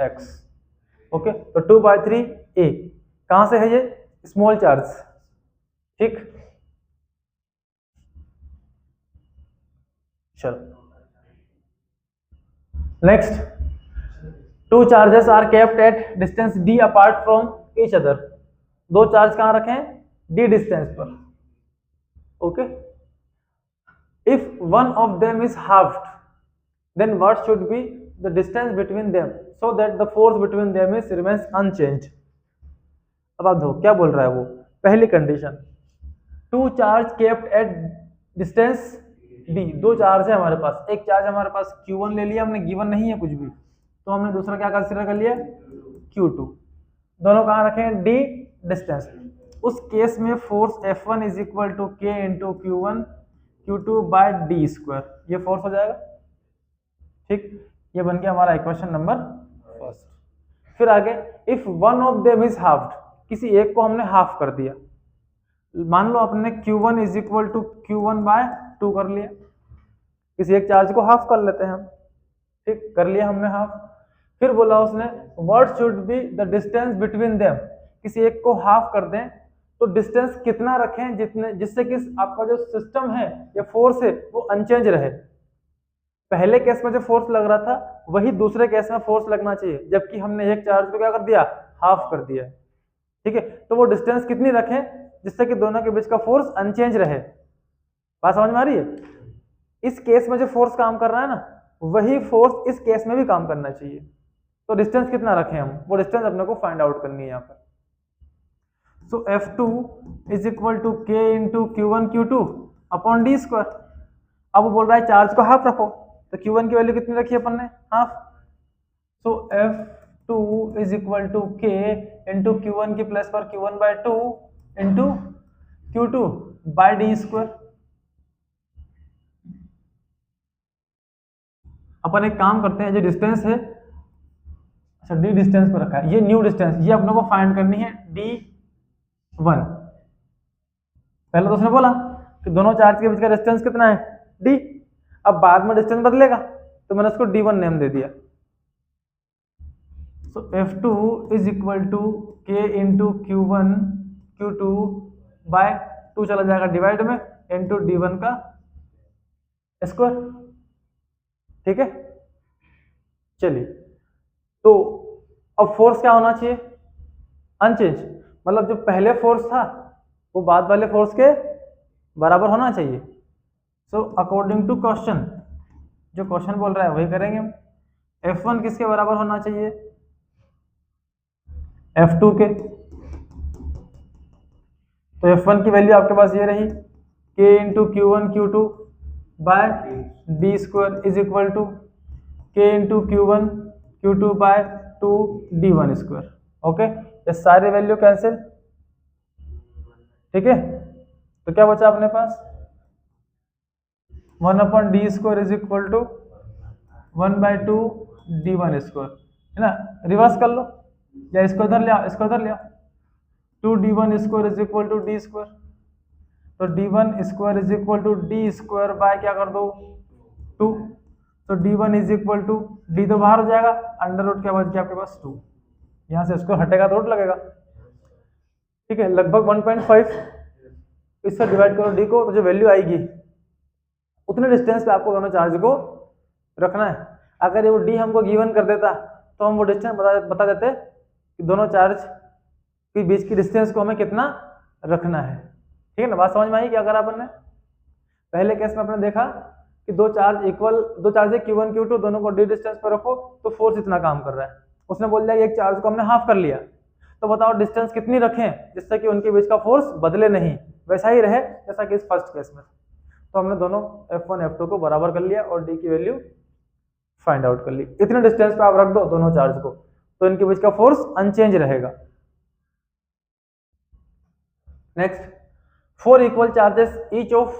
एक्स, ओके। तो 2 बाय 3 ए, कहाँ से है ये, स्मॉल चार्ज, ठीक। चलो next, 2 charges are kept at distance d apart from each other. दो चार्ज कहाँ रखे हैं, d डिस्टेंस पर, okay. If one of them is halved, then what should be the distance between them so that the force between them is remains unchanged। अब आप देखो क्या बोल रहा है वो, पहली condition, 2 charge kept at distance d, दो चार्ज है हमारे पास, एक चार्ज हमारे पास Q1 ले लिया हमने, गिवन नहीं है कुछ भी, तो हमने दूसरा क्या कंसीडर कर लिया, Q2। दोनों कहाँ रखे हैं, d डिस्टेंस। उस केस में force F1 is equal to K into Q1 Q2 by D square, ये फोर्स हो जाएगा, ठीक। ये बन गया हमारा इक्वेशन नंबर फर्स्ट। फिर आगे, if one of them is halved, किसी एक को हमने हाफ कर दिया, मान लो अपने Q1 is equal to Q1 by 2 कर लिया, किसी एक चार्ज को हाफ कर लेते हैं हम, ठीक, कर लिया हमने हाफ। फिर बोला उसने what should be the distance between them, किसी एक को हाफ कर दें तो डिस्टेंस कितना रखें जितने, जिससे कि आपका जो सिस्टम है या फोर्स है वो अनचेंज रहे। पहले केस में जो फोर्स लग रहा था वही दूसरे केस में फोर्स लगना चाहिए, जबकि हमने एक चार्ज को क्या कर दिया, हाफ कर दिया, ठीक है। तो वो डिस्टेंस कितनी रखें जिससे कि दोनों के बीच का फोर्स अनचेंज रहे। बात समझ में आ रही है? इस केस में जो फोर्स काम कर रहा है ना, वही फोर्स इस केस में भी काम करना चाहिए। तो डिस्टेंस कितना रखें हम, वो डिस्टेंस अपने को फाइंड आउट करनी है यहाँ पर। So F2 is equal to K into Q1 Q2 upon D square. अब वो बोल रहा है चार्ज को हाफ रखो, तो Q1 की वैल्यू कितनी रखी है अपन ने, half. So F2 is equal to K into Q1 की प्लस पर Q1 by 2 into Q2 by D square. अपन एक काम करते हैं, जो डिस्टेंस है, अच्छा डी डिस्टेंस पर रखा है, ये न्यू डिस्टेंस, ये अपने को फाइंड करनी है D1। पहले तो उसने बोला कि दोनों चार्ज के बीच का डिस्टेंस कितना है, D। अब बाद में डिस्टेंस बदलेगा, तो मैंने उसको D1 नेम दे दिया। So F2 is equal to K into Q1 Q2 by 2 चला जाएगा डिवाइड में इंटू D1 का स्क्वायर। ठीक है, चलिए तो अब फोर्स क्या होना चाहिए, अनचेंज, मतलब जो पहले फोर्स था वो बाद वाले फोर्स के बराबर होना चाहिए। सो अकॉर्डिंग टू क्वेश्चन, जो क्वेश्चन बोल रहा है वही करेंगे हम। F1 किसके बराबर होना चाहिए, F2 के। तो F1 की वैल्यू आपके पास ये रही K into Q1 Q2 by D square is equal to K into Q1 Q2 by 2 D1 square. Okay, ये सारे वैल्यू कैंसिल। ठीक है, तो क्या बचा अपने पास 1/d square is equal to 1/2 D1 square, है ना। रिवर्स कर लो या इसको इधर ले आओ, इसको इधर ले आओ। 2D1 square is equal to D square, तो D1 square is equal to D square by क्या कर दो 2, तो D1 is equal to D तो बाहर हो जाएगा, अंडर रूट क्या बच गया आपके पास 2, यहाँ से इसको हटेगा तो रूट लगेगा। ठीक है, लगभग 1.5, इससे डिवाइड करो D को, तो जो वैल्यू आएगी उतने डिस्टेंस पे आपको दोनों चार्ज को रखना है। अगर ये वो D हमको गिवन कर देता तो हम वो डिस्टेंस बता देते कि दोनों चार्ज के बीच की डिस्टेंस को हमें कितना रखना है। ठीक है ना, बात समझ में आई क्या करा अपन ने। पहले केस में आपने देखा कि दो चार्ज है Q1 Q2, दोनों को D डिस्टेंस पर रखो तो फोर्स इतना काम कर रहा है। उसने बोल दिया कि एक चार्ज को हमने हाफ कर लिया, तो बताओ डिस्टेंस कितनी रखें जिससे कि उनके बीच का फोर्स बदले नहीं, वैसा ही रहे जैसा कि इस फर्स्ट केस में। तो हमने दोनों F1 F2 को बराबर कर लिया और D की वैल्यू फाइंड आउट कर ली। इतने डिस्टेंस पे आप रख दो दोनों चार्ज को तो इनके बीच का फोर्स अनचेंज रहेगा। Next, 4 equal charges each of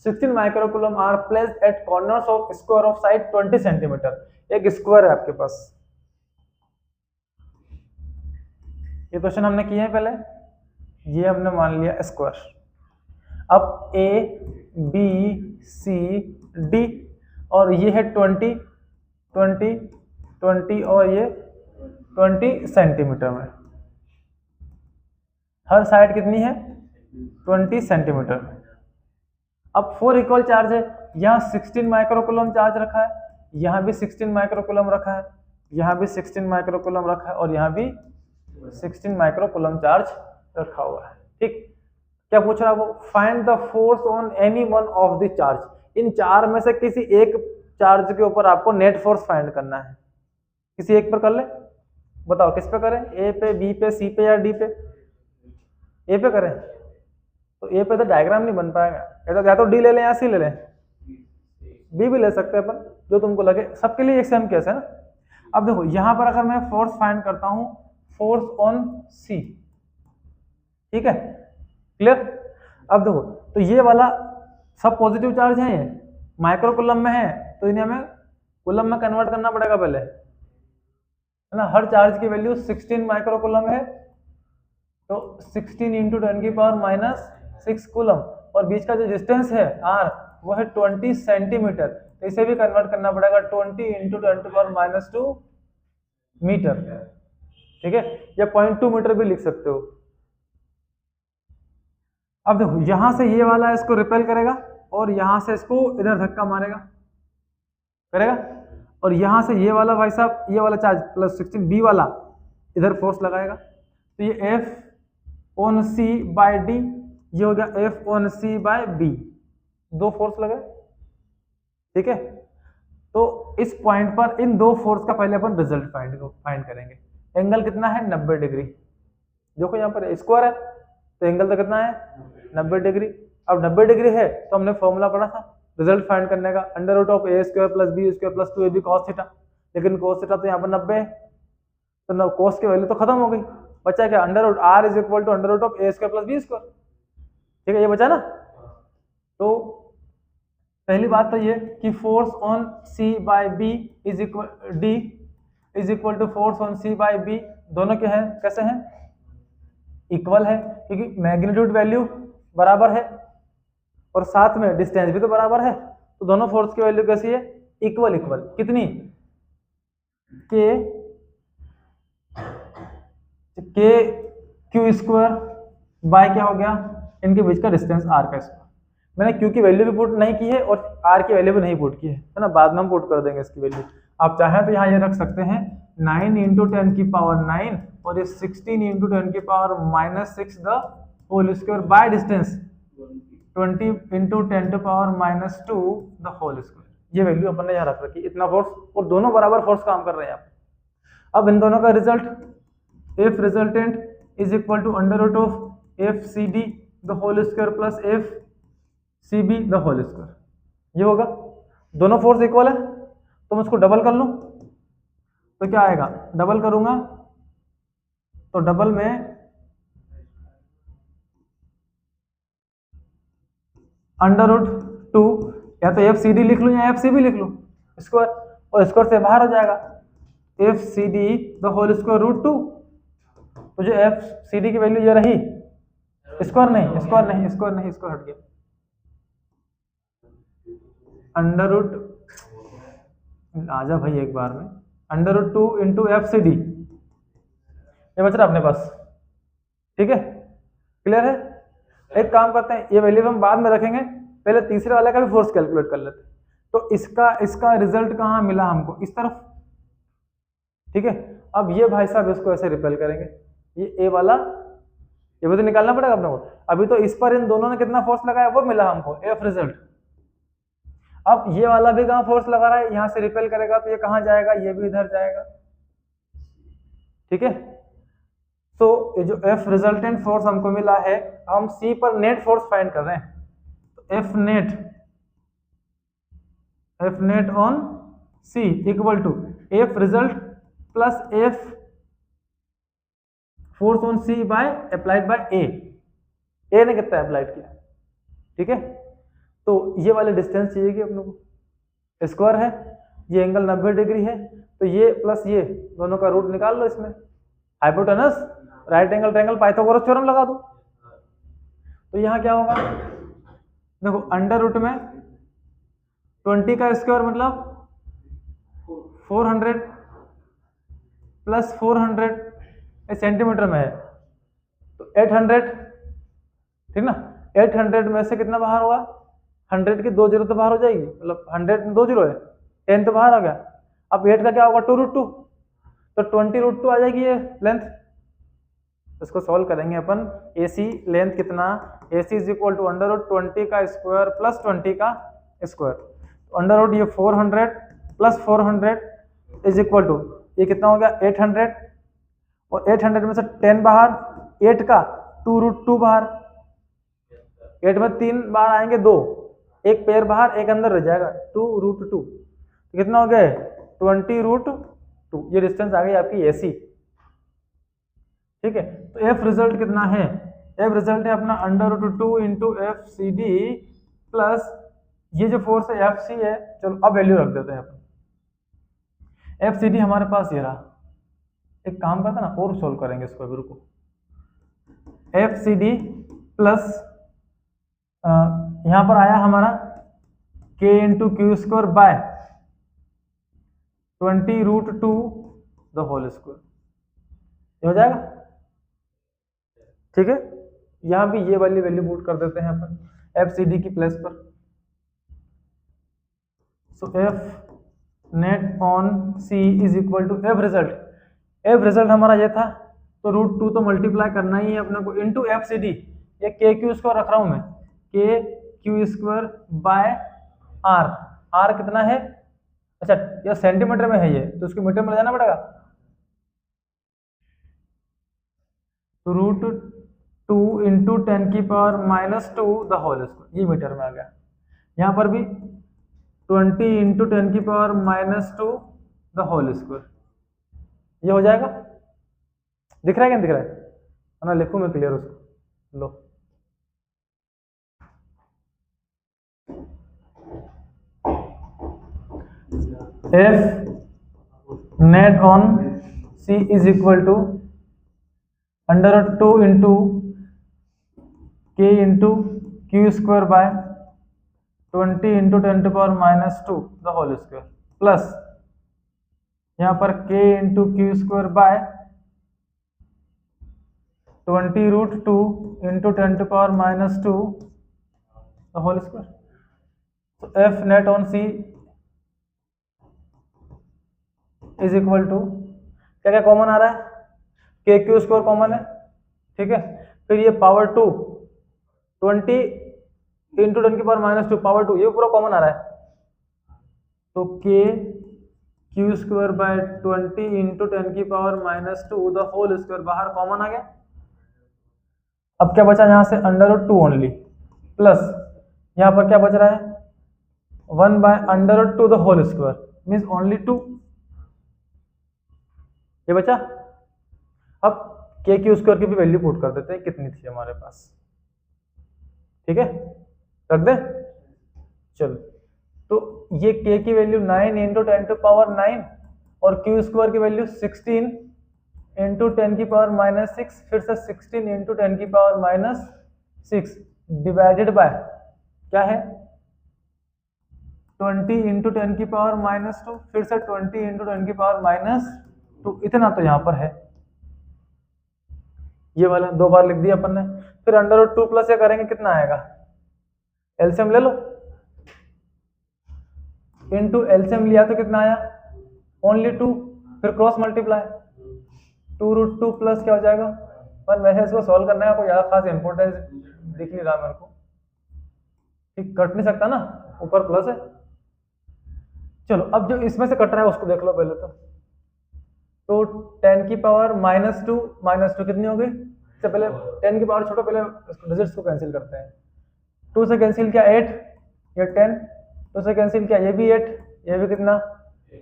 16 microcoulomb are placed at corners of square of side 20 centimeter। एक स्क्वायर है आपके पास, ये क्वेश्चन हमने किए हैं पहले, ये हमने मान लिया स्क्वायर। अब A B C D और ये है 20 20 20 और ये 20 सेंटीमीटर में, हर साइड कितनी है 20 सेंटीमीटर। अब 4 इक्वल चार्ज है, यहाँ 16 माइक्रोकूलम चार्ज रखा है, यहाँ भी 16 माइक्रोकूलम रखा है, यहाँ भी 16 माइक्रोकूलम रखा है और यहाँ भी 16 माइक्रोकूलम चार्ज रखा हुआ है। ठीक, क्या पूछ रहा है वो, find the force on any one of the charge. इन चार में से किसी एक चार्ज के ऊपर आपको नेट फोर्स फाइंड करना है। किसी एक पर कर ले, बताओ किस पे करें, ए पे, बी पे, सी पे या डी पे। ए पे करें तो ए पे तो डायग्राम नहीं बन पाएगा, या तो डी ले लें या सी ले लें, बी भी ले सकते हैं अपन, जो तुमको लगे, सबके लिए एक सेम केस है ना। अब देखो यहां पर अगर मैं फोर्स फाइंड करता हूं, फोर्स ऑन सी, ठीक है, क्लियर। अब देखो तो ये वाला सब पॉजिटिव चार्ज है, ये माइक्रोकूलम में है तो इन्हें हमें कूलम में कन्वर्ट करना पड़ेगा पहले, है ना। हर चार्ज की वैल्यू 16 माइक्रोकूलम है, तो 16 इंटू 10 की पावर -6 कूलम, और बीच का जो डिस्टेंस है r वो है 20 सेंटीमीटर, तो इसे भी कन्वर्ट करना पड़ेगा 20 इंटू 10 की पावर -2 मीटर। ठीक है, या 0.2 मीटर भी लिख सकते हो। अब देखो यहां से ये वाला इसको रिपेल करेगा और यहां से इसको इधर धक्का मारेगा, करेगा, और यहां से ये वाला भाई साहब, ये वाला चार्ज +16 बी वाला इधर फोर्स लगाएगा, तो ये F on C by D, ये हो गया F on C by B, दो फोर्स लगे। ठीक है, तो इस पॉइंट पर इन दो फोर्स का पहले अपन रिजल्ट फाइंड करेंगे। एंगल कितना है 90 डिग्री, देखो यहाँ पर स्क्वायर है तो एंगल तो कितना है 90 डिग्री। अब 90 डिग्री है तो हमने फॉर्मूला पढ़ा था रिजल्ट फाइंड करने का, √A² + B² + 2AB cos theta, लेकिन cos थीटा तो यहाँ पर 90 है, तो cos की वैल्यू तो खत्म हो गई, बचा क्या √R = √A² + B²। ठीक है, ये बचा ना। तो पहली बात तो ये कि force on C by B is equal D is equal to force on C by B, दोनों क्या है, कैसे हैं, इक्वल है, क्योंकि मैग्नीट्यूड वैल्यू बराबर है और साथ में डिस्टेंस भी तो बराबर है, तो दोनों फोर्स की वैल्यू कैसी है, इक्वल इक्वल कितनी, के क्यू स्क्वायर बाय क्या हो गया, इनके बीच का डिस्टेंस आर का स्क्वायर। मैंने क्यू की वैल्यू भी पुट नहीं की है और आर की वैल्यू भी नहीं पुट की है ना, बाद में हम पुट कर देंगे इसकी वैल्यू। आप चाहें तो यहाँ ये रख सकते हैं 9 इंटू 10 की पावर 9 और ये 16 इंटू 10 की power -6 the whole square by distance 20 into 10 to power -2 the whole square. ये वैल्यू अपन ने यहाँ रख रखी, इतना फोर्स, और दोनों बराबर फोर्स काम कर रहे हैं यहाँ पे। अब इन दोनों का result F resultant is equal to under root of F C D the whole square plus F C B the whole square, ये होगा। दोनों फोर्स इक्वल है तो मैं उसको डबल कर लूं तो क्या आएगा, डबल करूंगा तो डबल में अंडर रूट 2, या तो एफ सी डी लिख लूं या एफ सी बी लिख लूं स्क्वायर, और स्क्वायर से बाहर हो जाएगा F C D the whole square root 2। तो जो एफ सी डी की वैल्यू ये रही, स्क्वायर नहीं स्क्वायर नहीं स्क्वायर नहीं स्क्वायर हट गया, अंडर रूट, आजा भाई एक बार में, under root 2 into F C D, ये बच रहा अपने पास, ठीक है, क्लियर है। एक काम करते हैं, ये वैल्यू हम बाद में रखेंगे, पहले तीसरे वाले का भी फोर्स कैलकुलेट कर लेते हैं। तो इसका रिजल्ट कहाँ मिला हमको, इस तरफ, ठीक है। अब ये भाई साहब इसको ऐसे रिपेल करेंगे, ये ए वाला, ये भी तो निकालना पड़ेगा अपने को। अभी तो इस पर इन दोनों ने कितना फोर्स लगाया वो मिला हमको, एफ रिजल्ट। अब ये वाला भी कहाँ फोर्स लगा रहा है, यहाँ से रिपेल करेगा तो ये कहाँ जाएगा, ये भी इधर जाएगा, ठीक है। तो ये जो एफ रिजल्टेंट फोर्स हमको मिला है, हम सी पर नेट फोर्स फाइंड कर रहे हैं, तो F net on C equal to F result plus F force on C by applied by A ने कितना अप्लाइड किया, ठीक है। तो ये वाले डिस्टेंस चाहिए कि अपने को, स्क्वायर है, ये एंगल 90 डिग्री है, तो ये प्लस ये दोनों का रूट निकाल लो, इसमें hypotenuse right angle triangle Pythagoras theorem लगा दो। तो यहाँ क्या होगा, देखो अंडर रूट में 20 का स्क्वायर मतलब 400 प्लस 400 सेंटीमीटर में है, तो 800, ठीक ना। 800 में से कितना बाहर होगा, 100 की 2 जीरो तो बाहर हो जाएगी, मतलब 100 में 2 जीरो है, 10 तो बाहर आ गया। अब 8 का क्या होगा, 2√2, तो 20√2 आ जाएगी ये लेंथ। इसको सॉल्व करेंगे अपन, AC लेंथ कितना, AC is equal to under root 20 का स्क्वायर प्लस 20 का स्क्वायर, अंडर रूट ये 400 प्लस 400 इज इक्वल टू ये कितना हो गया 800, और 800 में से 10 बाहर, 8 का 2√2 बाहर, 8 में 3 बार आएंगे 2, एक पेयर बाहर एक अंदर रह जाएगा, 2√2, तो कितना हो गया 20√2, ये डिस्टेंस आ गई आपकी AC, ठीक है। तो एफ रिजल्ट कितना है, एफ रिजल्ट है अपना under root 2 into F C D plus ये जो फोर्स है एफ सी है, चलो अब वैल्यू रख देते हैं अपन। एफ सी डी हमारे पास ये रहा, एक काम करते ना और सोल्व करेंगे इसको, अभी रुको। एफ सी डी प्लस यहाँ पर आया हमारा K into Q square by 20√2 the whole square, ये हो जाएगा, ठीक है। यहां भी ये वाली वैल्यू पुट कर देते हैं अपन एफ सी डी की प्लेस पर। So F net on C is equal to F result, F result हमारा ये था, तो √2 तो मल्टीप्लाई करना ही है अपने को इंटू एफ सी डी, ये के क्यू स्क्वायर रख रहा हूं मैं, K Q square by R, R कितना है, अच्छा ये सेंटीमीटर में है ये, तो उसको मीटर में ले जाना पड़ेगा, तो √2 इंटू 10 की पावर -2 द होल स्क्वायर, ये मीटर में आ गया। यहाँ पर भी 20 इंटू 10 की पावर -2 द होल स्क्वायर, ये हो जाएगा, दिख रहा है क्या, दिख रहा है ना, लिखूं मैं क्लियर उसको, लो F net on C is equal to under root 2 into K into Q square by 20 into 10⁻⁻2 the whole square plus यहाँ पर k into Q square by 20√2 into 10⁻⁻2 the whole square. तो F net on C is equal to क्या क्या कॉमन आ रहा है, के क्यू स्क्वायर कॉमन है, ठीक है। फिर ये पावर 2 20 इंटू 10⁻⁻2 पावर 2 ये पूरा कॉमन आ रहा है, तो K Q square by 20 into 10⁻⁻2 the whole square बाहर कॉमन आ गया। अब क्या बचा यहाँ से √2 ओनली प्लस यहाँ पर क्या बच रहा है 1/√2 the whole square means only 2 ये बचा। अब के क्यू स्क्वायर की भी वैल्यू पुट कर देते हैं कितनी थी हमारे पास, ठीक है रख दे। चलो तो ये के की वैल्यू 9 इंटू 10⁻9 और क्यू स्क्वायर की वैल्यू 16 इंटू 10⁻⁻6 फिर से 16 इंटू 10⁻⁻6 डिवाइडेड बाय क्या है 20 इंटू 10⁻⁻2 फिर से 20 इंटू 10⁻⁻2 इतना तो यहाँ पर है, ये वाला 2 बार लिख दिया अपन ने। फिर √2 प्लस ये करेंगे कितना आएगा, एलसीएम ले लो, इंटू एलसीएम लिया तो कितना आया ओनली 2, फिर क्रॉस मल्टीप्लाई 2√2 प्लस क्या हो जाएगा 1। वैसे इसको सॉल्व करने का कोई ज़्यादा खास इंपॉर्टेंस दिख नहीं रहा मेरे को, ठीक कट नहीं सकता ना, ऊपर प्लस है। चलो अब जो इसमें से कट रहा है उसको देख लो पहले तो 10⁻⁻2 कितनी हो गई, इससे पहले 10 की पावर छोड़ो, पहले डिजिट्स को कैंसिल करते हैं। 2 से कैंसिल किया 8, ये 10, 2 से कैंसिल किया ये भी 8, ये भी कितना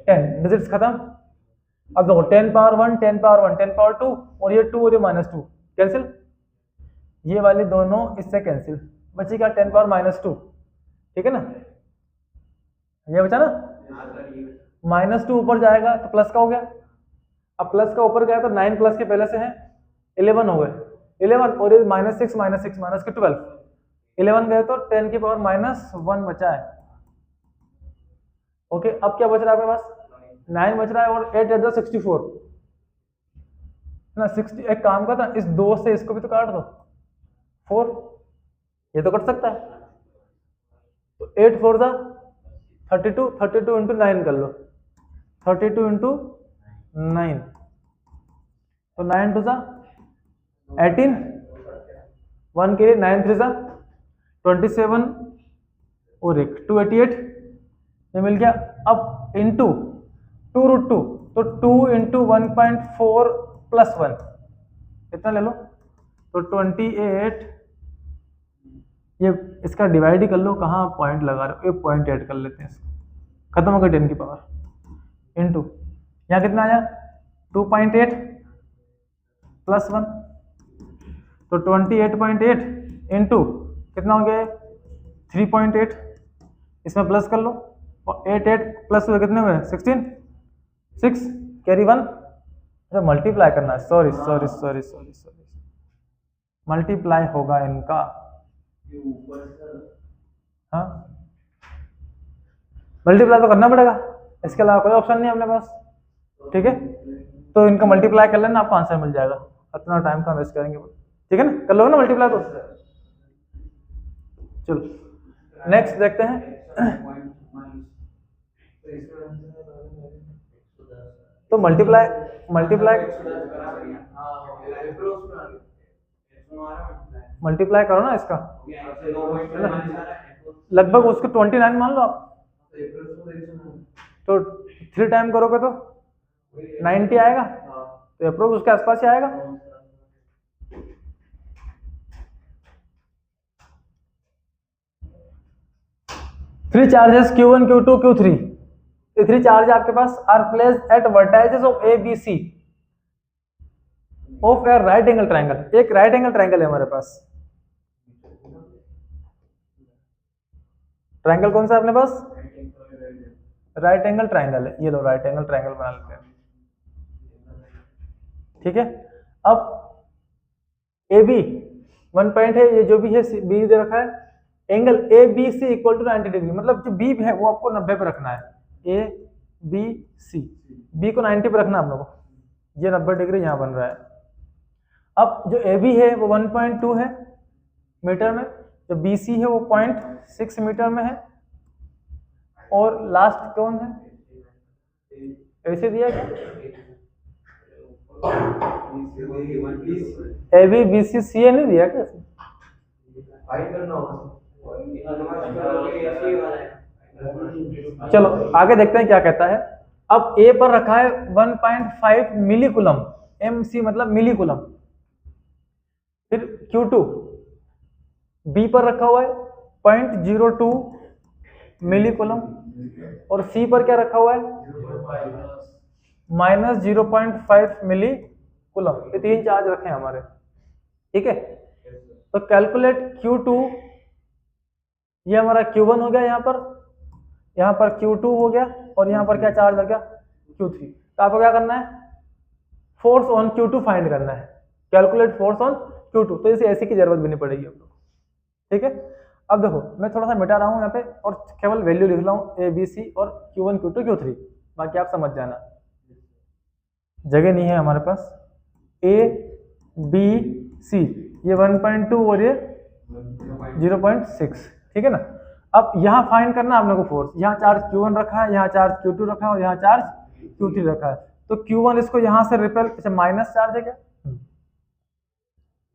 10, डिजिट्स खत्म। अब देखो 10⁻1 10⁻1 10⁻2 और ये 2 और ये -2 कैंसिल, ये वाली दोनों इससे कैंसिल, बची क्या 10⁻⁻2, ठीक है ना, ये बचा ना। -2 ऊपर जाएगा तो प्लस का हो गया, अब प्लस का ऊपर गया तो 9 प्लस के पहले से है 11 हो गए, 11 और ये -6 माइनस के 12, 11 गए तो 10⁻⁻1 बचा है। ओके अब क्या बच रहा है अपने पास 9 बच रहा है और 8 8 64 ना 60। एक काम करता इस 2 से इसको भी तो काट दो 4, ये तो कट सकता है, तो 8 4 32 32 इंटू 9 कर लो, 32 इंटू 9 तो 9 2 18, 1 के लिए 9 3 27 और एक 288 ये मिल गया। अब इंटू 2√2 तो 2 इंटू 1.4 प्लस 1 इतना ले लो तो 28, ये इसका डिवाइड ही कर लो, कहाँ पॉइंट लगा रहे हो, ये पॉइंट ऐड कर लेते हैं इसको, खत्म हो गया 10 की पावर इंटू यहाँ कितना आया 2.8 प्लस 1 तो 28.8 इंटू कितना हो गया 3.8, इसमें प्लस कर लो और 8 8 प्लस हुए कितने हुए 16 6 कैरी 1, अच्छा मल्टीप्लाई करना है, सॉरी मल्टीप्लाई होगा इनका, हाँ मल्टीप्लाई तो करना पड़ेगा, इसके अलावा कोई ऑप्शन नहीं है अपने पास, ठीक है। तो इनका मल्टीप्लाई कर लेना, आपको आंसर मिल जाएगा, इतना टाइम का वेस्ट करेंगे, ठीक है ना, कर लोगे ना मल्टीप्लाई तो। चलो नेक्स्ट देखते हैं। तो मल्टीप्लाई करो ना इसका, है ना, लगभग उसको 29 मान लो आप, तो 3 टाइम करोगे तो 90 आएगा, तो अप्रोक्स उसके आसपास ही आएगा। Three charges Q1 Q2 Q3, 3 charge आपके पास are placed at vertices of A B C of a right angle triangle, एक राइट एंगल ट्राइंगल है हमारे पास, ट्राइंगल कौन सा है अपने पास राइट एंगल ट्राइंगल है, ये लो राइट एंगल ट्राइंगल बना लेते हैं, ठीक है। अब ए बी 1 पॉइंट है, ये जो भी है बी दे रखा है, angle A B C equal to 90 degree, मतलब जो बी है वो आपको 90 पे रखना है, ए बी सी, बी को 90 पे रखना है आप लोगों को, ये 90 डिग्री यहाँ बन रहा है। अब जो ए बी है वो 1.2 है मीटर में, जो बी सी है वो 0.6 मीटर में है, और लास्ट कौन है, ऐसे दिया क्या, ए बी बी सी सी ए नहीं दिया क्या, चलो आगे देखते हैं क्या कहता है। अब ए पर रखा है 1.5 मिली कुलम, एम सी मतलब मिली कुलम, फिर Q2 बी पर रखा हुआ है 0.02 मिली कुलम, और सी पर क्या रखा हुआ है -0.5 मिली कुलम, ये तीन चार्ज रखे हैं हमारे, ठीक है। तो कैलकुलेट Q2, ये हमारा Q1 हो गया, यहाँ पर Q2 हो गया, और यहाँ पर क्या चार्ज लग गया Q3। तो आपको क्या करना है, फोर्स ऑन Q2 फाइंड करना है, कैलकुलेट फोर्स ऑन Q2, तो इसे ऐसी की जरूरत भी नहीं पड़ेगी हम लोग, ठीक है। अब देखो मैं थोड़ा सा मिटा रहा हूँ यहाँ पे, और केवल वैल्यू लिख रहा हूँ ए बी सी और Q1 Q2 Q3, बाकी आप समझ जाना, जगह नहीं है हमारे पास। ए बी सी ये 1.2 और ये 0.6, ठीक है ना। अब यहाँ फाइंड करना आप लोगों को फोर्स, यहाँ चार्ज Q1 रखा है, यहाँ चार्ज Q2 रखा है, और यहाँ चार्ज Q3 रखा है। तो Q1 इसको यहाँ से रिपेल, अच्छा माइनस चार्ज है क्या,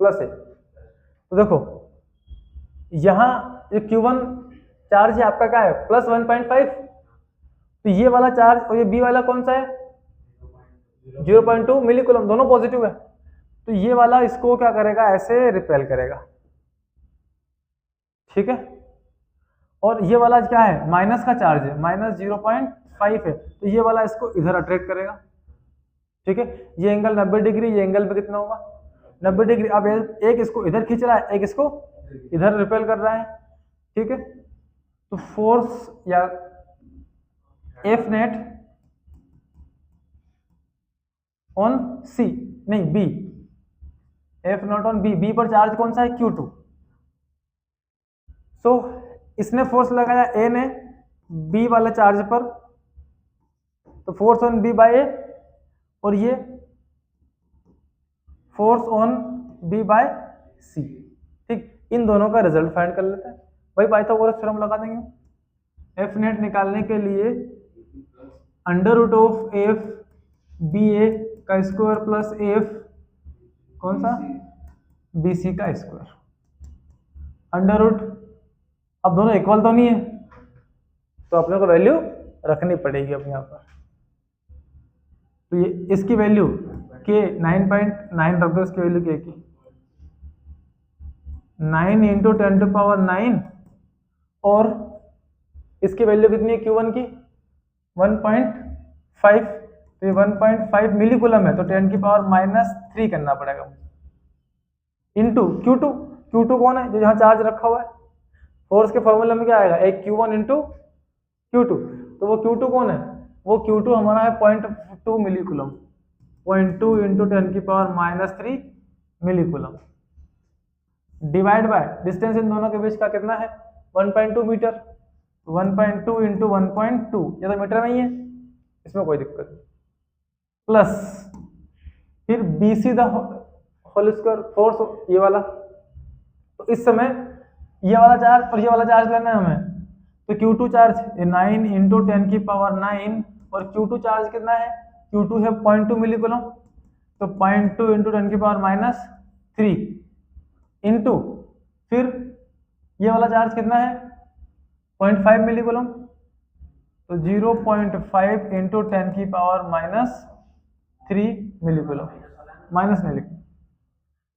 प्लस है, तो देखो यहाँ ये Q1 चार्ज है आपका क्या है प्लस 1.5, तो ये वाला चार्ज और ये बी वाला कौन सा है 0.2 मिली कूलम, दोनों पॉजिटिव है, तो ये वाला इसको क्या करेगा ऐसे रिपेल करेगा, ठीक है। और ये वाला क्या है माइनस का चार्ज है, -0.5 है, तो ये वाला इसको इधर अट्रैक्ट करेगा, ठीक है। ये एंगल 90 डिग्री, ये एंगल पे कितना होगा 90 डिग्री। अब एक इसको इधर खींच रहा है, एक इसको इधर रिपेल कर रहा है, ठीक है। तो फोर्स या एफ नेट ऑन सी, नहीं B, F not on B, B पर चार्ज कौन सा है Q2, सो इसने फोर्स लगाया ए ने बी वाले चार्ज पर, तो फोर्स ऑन बी बाय ए, और ये फोर्स ऑन बी बाय सी, ठीक। इन दोनों का रिजल्ट फाइंड कर लेते हैं, वही पाइथागोरस थ्योरम लगा देंगे। एफ नेट निकालने के लिए under root of F B A का स्क्वायर प्लस एफ कौन सा बी सी का स्क्वायर, अंडर रूट, अब दोनों इक्वल तो नहीं है, तो अपने को वैल्यू रखनी पड़ेगी अब यहाँ पर। तो ये इसकी वैल्यू के 9.9 रख दो, इसकी वैल्यू के की 9 × 10⁹, और इसकी वैल्यू कितनी है Q1 की 1.5, तो ये 1.5 मिली कूलम है, तो 10⁻³ करना पड़ेगा इंटू Q2 कौन है जो यहाँ चार्ज रखा हुआ है, फोर्स के फॉर्मूले में क्या आएगा एक Q1 × Q2, तो वो Q2 कौन है, वो Q2 हमारा है 0.2 milli coulomb, 0.2 × 10⁻³ milli coulomb, divide by distance इन दोनों के बीच का कितना है 1.2 मीटर, 1.2 × 1.2, ये तो मीटर में ही है, इसमें कोई दिक्कत नहीं, प्लस फिर B C the whole square force ये वाला, तो इस समय ये वाला चार्ज और ये वाला चार्ज लेना है हमें, तो Q2 चार्ज 9 × 10⁹, और Q2 चार्ज कितना है Q2 है 0.2 मिली कूलम, तो 0.2 × 10⁻³ इंटू फिर ये वाला चार्ज कितना है 0.5 मिली कूलम, तो 0.5 × 10⁻³ मिली कूलम, माइनस नहीं लिखना,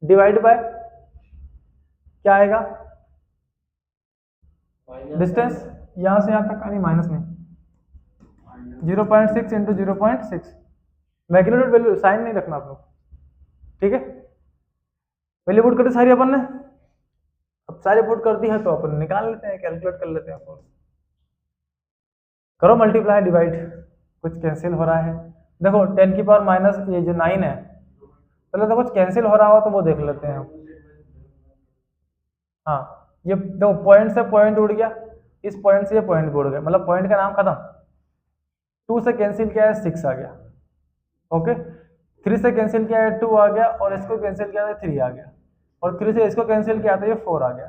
डिवाइड बाय क्या आएगा डिस्टेंस यहां से यहां तक का, नहीं माइनस नहीं, 0.6 × 0.6, मैग्नीट्यूड वैल्यू साइन नहीं रखना आप लोग, ठीक है। वैल्यू पुट करते सारी अपन ने, अब सारी पुट कर दी है तो अपन निकाल लेते हैं, कैलकुलेट कर लेते हैं फोर्स, करो मल्टीप्लाई डिवाइड, कुछ कैंसिल हो रहा है, देखो 10⁻⁻, ये जो 9 है, पहले तो कुछ कैंसिल हो रहा हो तो वो देख लेते हैं हम, हाँ ये देखो पॉइंट से पॉइंट उड़ गया, इस पॉइंट से ये पॉइंट भी उड़ गया, मतलब पॉइंट का नाम खत्म। 2 से कैंसिल किया है 6 आ गया, ओके। 3 से कैंसिल किया है 2 आ गया, और इसको कैंसिल किया है 3 आ गया, और 3 से इसको कैंसिल किया तो ये 4 आ गया।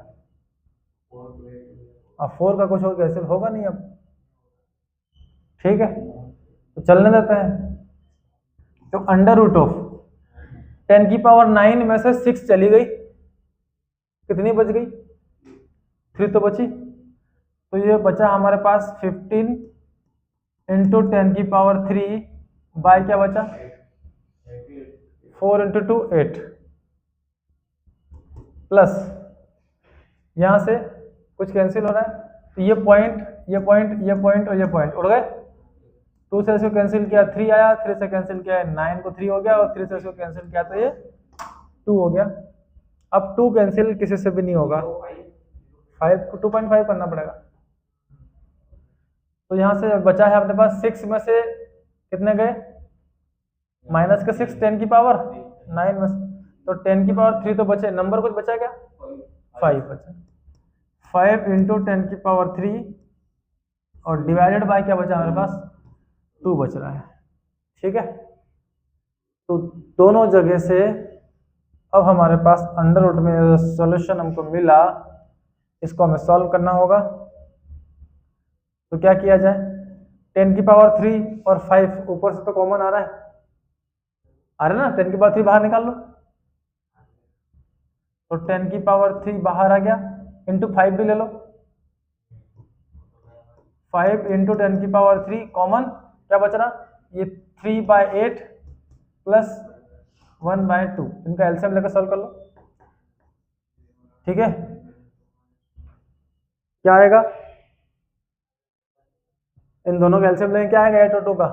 अब 4 का कुछ और कैंसिल होगा नहीं अब, ठीक है, तो चलने देते हैं। तो अंडर रूट ऑफ 10 की पावर 9 में से 6 चली गई, कितनी बच गई? 3 तो बची, तो ये बचा हमारे पास 15 इंटू 10 की पावर 3 बाय क्या बचा? 4 इंटू 2 8, प्लस यहां से कुछ कैंसिल हो रहा है, तो ये पॉइंट ये पॉइंट ये पॉइंट और ये पॉइंट उड़ गए। 2 से इसको कैंसिल किया 3 आया, 3 से कैंसिल किया 9 को 3 हो गया, और 3 से इसको कैंसिल किया तो ये 2 हो गया। अब 2 कैंसिल किसी से भी नहीं होगा, 5 को 2.5 करना पड़ेगा। तो यहां से बचा है अपने पास 6 में से कितने गए? माइनस के 6, 10 की पावर 9 में से, तो 10 की पावर 3 तो बचे, नंबर कुछ बचा क्या? 5 बचा। 5 इंटू 10 की पावर 3 और डिवाइडेड बाय क्या बचा हमारे पास? 2 बच रहा है, ठीक है। तो दोनों जगह से अब हमारे पास अंडर रूट में सॉल्यूशन हमको मिला, इसको हमें सॉल्व करना होगा। तो क्या किया जाए? 10 की पावर 3 और 5 ऊपर से तो कॉमन आ रहा है, आ रहा है ना, 10 की पावर 3 बाहर निकाल लो, तो 10 की पावर 3 बाहर आ गया, इंटू 5 भी ले लो, 5 इंटू 10 की पावर 3 कॉमन क्या बच रहा? ये 3/8 प्लस 1/2, इनका एलसीएम लेकर सॉल्व कर लो, ठीक है। क्या आएगा? इन दोनों का एलसीएम लेंगे, क्या आएगा? 8 और 2 का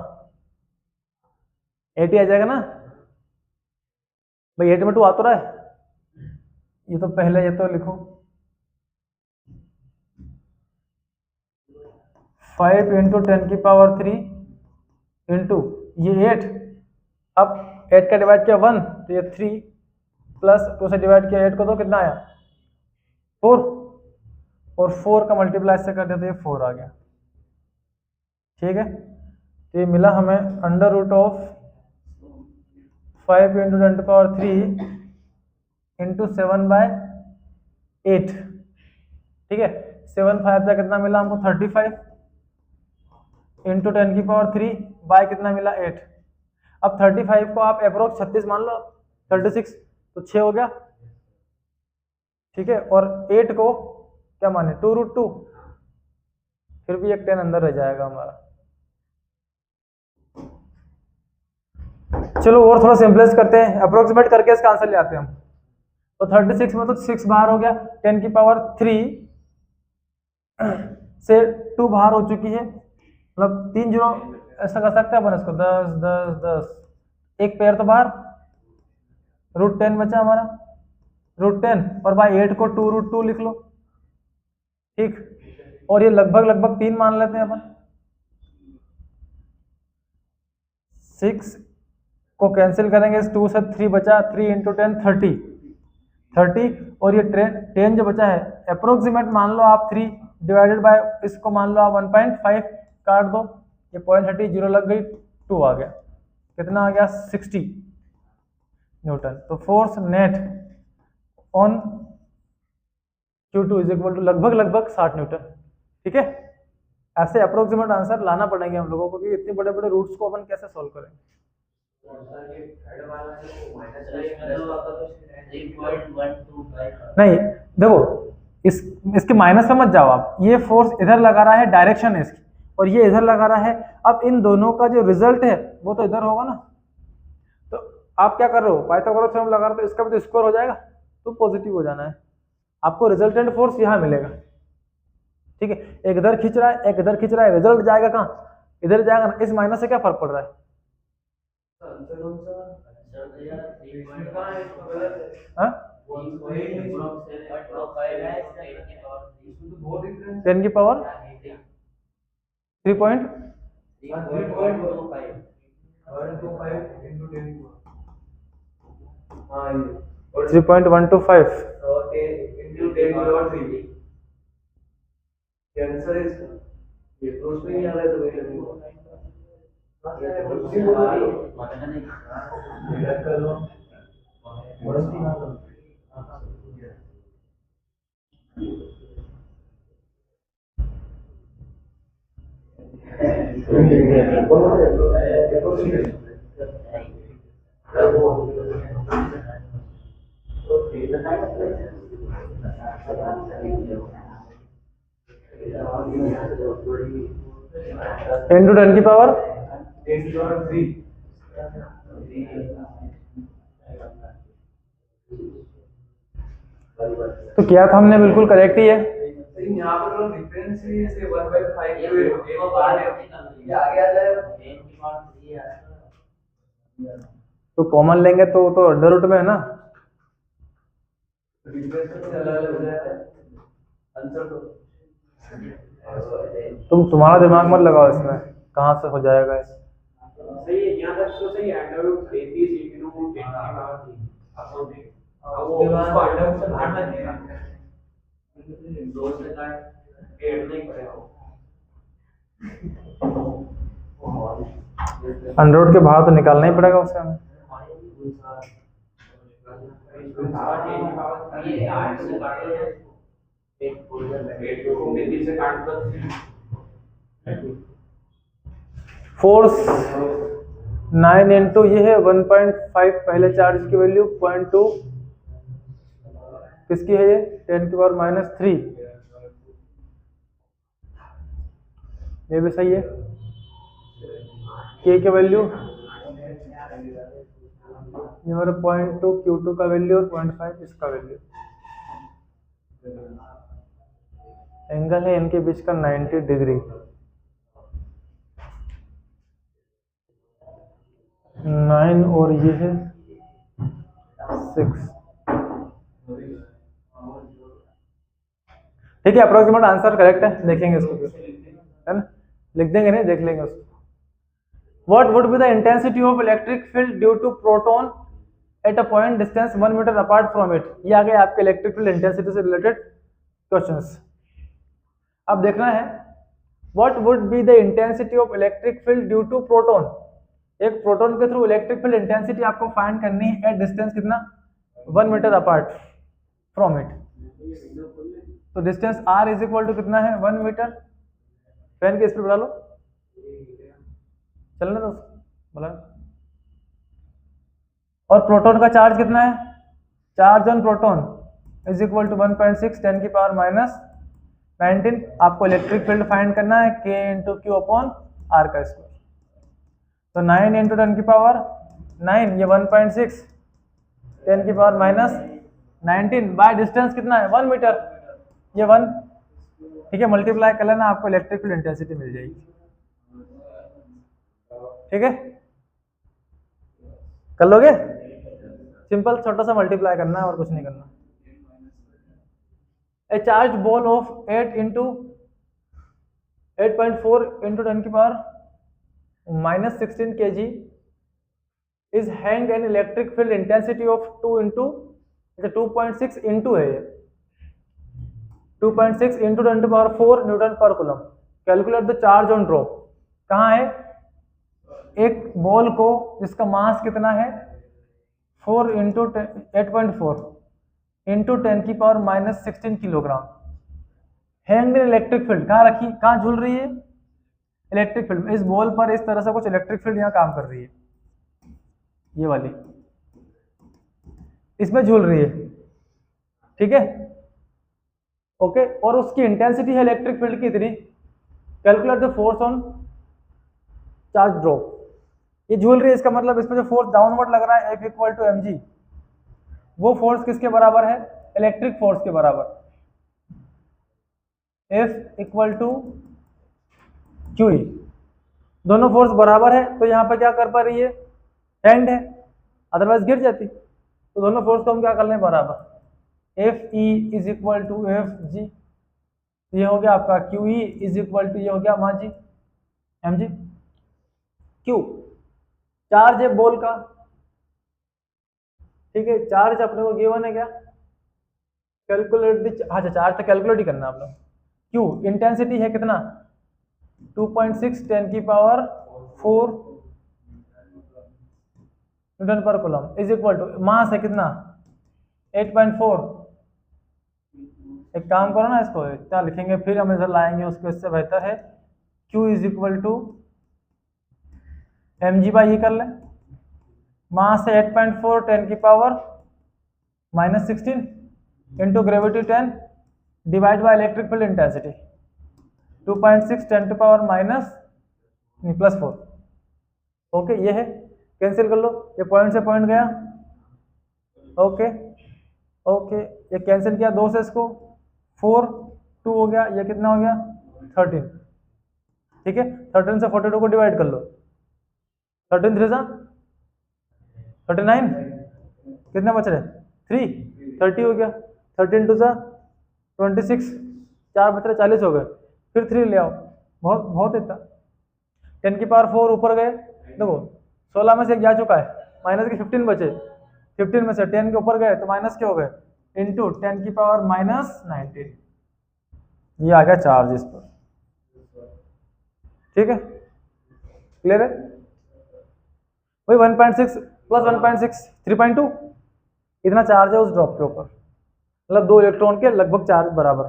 80 आ जाएगा ना भाई, 8 में 2 आ तो रहा है, ये तो पहले ये तो लिखो 5 इंटू 10 की पावर 3 इंटू ये 8, अब 8 का डिवाइड किया 1 तो ये 3 प्लस 2 से डिवाइड किया 8 को तो कितना आया? 4, और 4 का मल्टीप्लाई से कर दिया तो ये 4 आ गया, ठीक है। तो ये मिला हमें अंडर रूट ऑफ 5 इंटू 10 की पावर 3 इंटू 7/8, ठीक है। 7 5 का कितना मिला हमको? 35 इंटू 10 की पावर 3 बाय कितना मिला? 8। अब 35 को आप अप्रोक्स 36 मान लो, 36 तो 6 हो गया, ठीक है। और 8 को क्या माने? 2√2, फिर भी एक 10 अंदर रह जाएगा हमारा। चलो और थोड़ा सिंपलेस्ट करते हैं, अप्रोक्सीमेट करके इसका आंसर ले आते हैं हम। तो 36 में तो 6 बाहर हो गया, 10 की पावर 3 से 2 बाहर हो चुकी है, मतलब 3 जीरो ऐसा कर सकते हैं अपन इसको, 10 10 10, एक पेयर तो बाहर, √10 बचा हमारा, √10 और बाय 8 को 2√2 लिख लो, ठीक। और ये लगभग लगभग 3 मान लेते हैं अपन। 6 को कैंसिल करेंगे, 2 से 3 बचा, 3 इंटू 10 30, और ये 10 जो बचा है अप्रोक्सीमेट मान लो आप 3 डिवाइडेड बाय इसको मान लो आप 1.5 काट दो, ये 0.30 जीरो लग गई, 2 आ गया, कितना आ गया? 60 न्यूटन। तो force net on Q2 is equal to लगभग लगभग 60 न्यूटन, ठीक है। ऐसे अप्रोक्सीमेट आंसर लाना पड़ेंगे हम लोगों को, कि इतने बड़े बड़े रूट्स को अपन कैसे सॉल्व करेंगे। नहीं देखो, इसके माइनस में मत जाओ आप, ये फोर्स इधर लगा रहा है, डायरेक्शन है इसकी, और ये इधर लगा रहा है, अब इन दोनों का जो रिजल्ट है वो तो इधर होगा ना। तो आप क्या कर रहे हो? पाइथागोरस थ्योरम लगा रहे हो, तो इसका भी तो स्क्वायर हो जाएगा, तो पॉजिटिव हो जाना है, आपको रिजल्टेंट फोर्स यहाँ मिलेगा, ठीक है। एक इधर खींच रहा है, एक इधर खींच रहा है, रिजल्ट जाएगा कहाँ? इधर जाएगा ना। इस माइनस से क्या फर्क पड़ रहा है? हाँ? 10 की पावर 3.125 कैंसर है इसका, ये तो उसमें नहीं आ रहा है तो वही लगेगा। इंटू 10 की पावर 3। तो किया था हमने, बिल्कुल करेक्ट ही है। लेकिन यहाँ पर तो डिफरेंस ही से 1/5 ये आगे आ जाएगा। तो कॉमन लेंगे तो अंडर रूट में है ना। डिफरेंस तो अलग अलग हो जाएगा आंसर तो। तुम्हारा दिमाग मत लगाओ इसमें, कहाँ से हो जाएगा ऐसे। सही है, यहाँ तक तो सही है। अंडर रूट 33 इंटू 10 की पावर 3 अपॉन 3। अब वो उसको अंडर रूट से बाहर मत निकालना, 2 से काट ऐड नहीं करेगा। अंडर रूट के बाहर तो निकालना ही पड़ेगा उसे हमें। फोर्स 9 इंटू ये है 1.5 पहले चार्ज की वैल्यू 0.2 किसकी है ये 10 की पावर -3। ये भी सही है। के की वैल्यू ये हमारा 0.2 Q2 का वैल्यू और 0.5 इसका वैल्यू। एंगल है इनके बीच का 90 डिग्री। 9 और ये है 6। ठीक है, अप्रोक्सीमेट आंसर करेक्ट है। देखेंगे इसको फिर, है ना, लिख देंगे, नहीं देख लेंगे उसको। What would be the intensity of electric field due to proton at a point distance 1 meter apart from it? ये आ गए आपके इलेक्ट्रिक फील्ड इंटेंसिटी से रिलेटेड क्वेश्चंस। अब देखना है What would be the intensity of electric field due to proton? एक प्रोटॉन के थ्रू इलेक्ट्रिक फील्ड इंटेंसिटी आपको फाइंड करनी है एट डिस्टेंस कितना 1 मीटर अपार्ट फ्रॉम इट। तो distance r is equal to कितना है 1 मीटर। फैन की स्पीड बढ़ा लो, चलने दो बोला। और प्रोटॉन का चार्ज कितना है, charge on proton is equal to 1.6 10 की पावर -19। आपको इलेक्ट्रिक फील्ड फाइंड करना है k into Q upon R का स्क्वायर। तो 9 इंटू 10 की पावर 9, ये 1.6 10 की पावर -19 बाय डिस्टेंस कितना है 1 मीटर, ये 1। ठीक है, मल्टीप्लाई कर लेना, आपको इलेक्ट्रिक फील्ड इंटेंसिटी मिल जाएगी। ठीक है, कर लोगे, सिंपल छोटा सा मल्टीप्लाई करना है और कुछ नहीं करना। ए charge ball of 8 into 8.4 into 10 की power -16 kg is hanged an electric field intensity of 2 into 2.6 into है, 2.6 into 10 to power 4 न्यूटन पर coulomb. Calculate the charge on drop. कहाँ है, एक बॉल को जिसका मास कितना है 4 इंटू 8.4 इंटू 10 की पावर -16 किलोग्राम। हैंग्ड इन इलेक्ट्रिक फील्ड, कहाँ रखी, कहाँ झूल रही है इलेक्ट्रिक फील्ड। इस बॉल पर इस तरह से कुछ इलेक्ट्रिक फील्ड यहाँ काम कर रही है, ये वाली इसमें झूल रही है। ठीक है, ओके, और उसकी इंटेंसिटी है इलेक्ट्रिक फील्ड की इतनी। Calculate the force on charge drop. ये झूल रही है, इसका मतलब इसमें जो फोर्स डाउनवर्ड लग रहा है F इक्वल टू mg, वो फोर्स किसके बराबर है, इलेक्ट्रिक फोर्स के बराबर। F इक्वल टू QE, दोनों फोर्स बराबर है, तो यहाँ पे क्या कर पा रही है, हैंड है, अदरवाइज गिर जाती। तो दोनों फोर्स को हम क्या कर लें बराबर, FE is equal to FG, ये हो गया आपका QE इज इक्वल टू ये हो गया माजी mg। Q चार्ज है बॉल का, ठीक है, चार्ज अपने को गिवन है क्या, कैलकुलेट द, अच्छा चार्ज तो कैलकुलेट ही करना आप लोग। क्यू इंटेंसिटी है कितना 2.6 10 की पावर 4 न्यूटन पर coulomb is equal to mass है कितना 8.4। एक काम करो ना, इसको इतना लिखेंगे फिर हम रिजल्ट लाएंगे उसको, इससे बेहतर है Q is equal to mg/e कर ले। मास है 8.4 10 की power -16 into gravity 10 divide by electric field intensity 2.6 10 to power +4। Okay, ये है, कैंसिल कर लो, ये पॉइंट से पॉइंट गया। ओके ओके, ये कैंसिल किया 2 से इसको 4 2 हो गया, ये कितना हो गया 13। ठीक है, 13 से 42 को डिवाइड कर लो, 13 3 39, कितना बच रहे 3 30 हो गया, 13 2 26, 4 बच रहे 40 हो गए, फिर 3 ले आओ, बहुत बहुत इतना 10 की पावर 4 ऊपर गए, देखो 16 में से एक जा चुका है, माइनस के 15 बचे, 15 में से 10 के ऊपर गए तो माइनस के हो गए, इंटू 10 की पावर -19, ये आ गया चार्ज इस पर। ठीक है, क्लियर है, वही 1.6 प्लस 1.6 3.2 इतना चार्ज है उस ड्रॉप के ऊपर, मतलब 2 इलेक्ट्रॉन के लगभग चार्ज बराबर।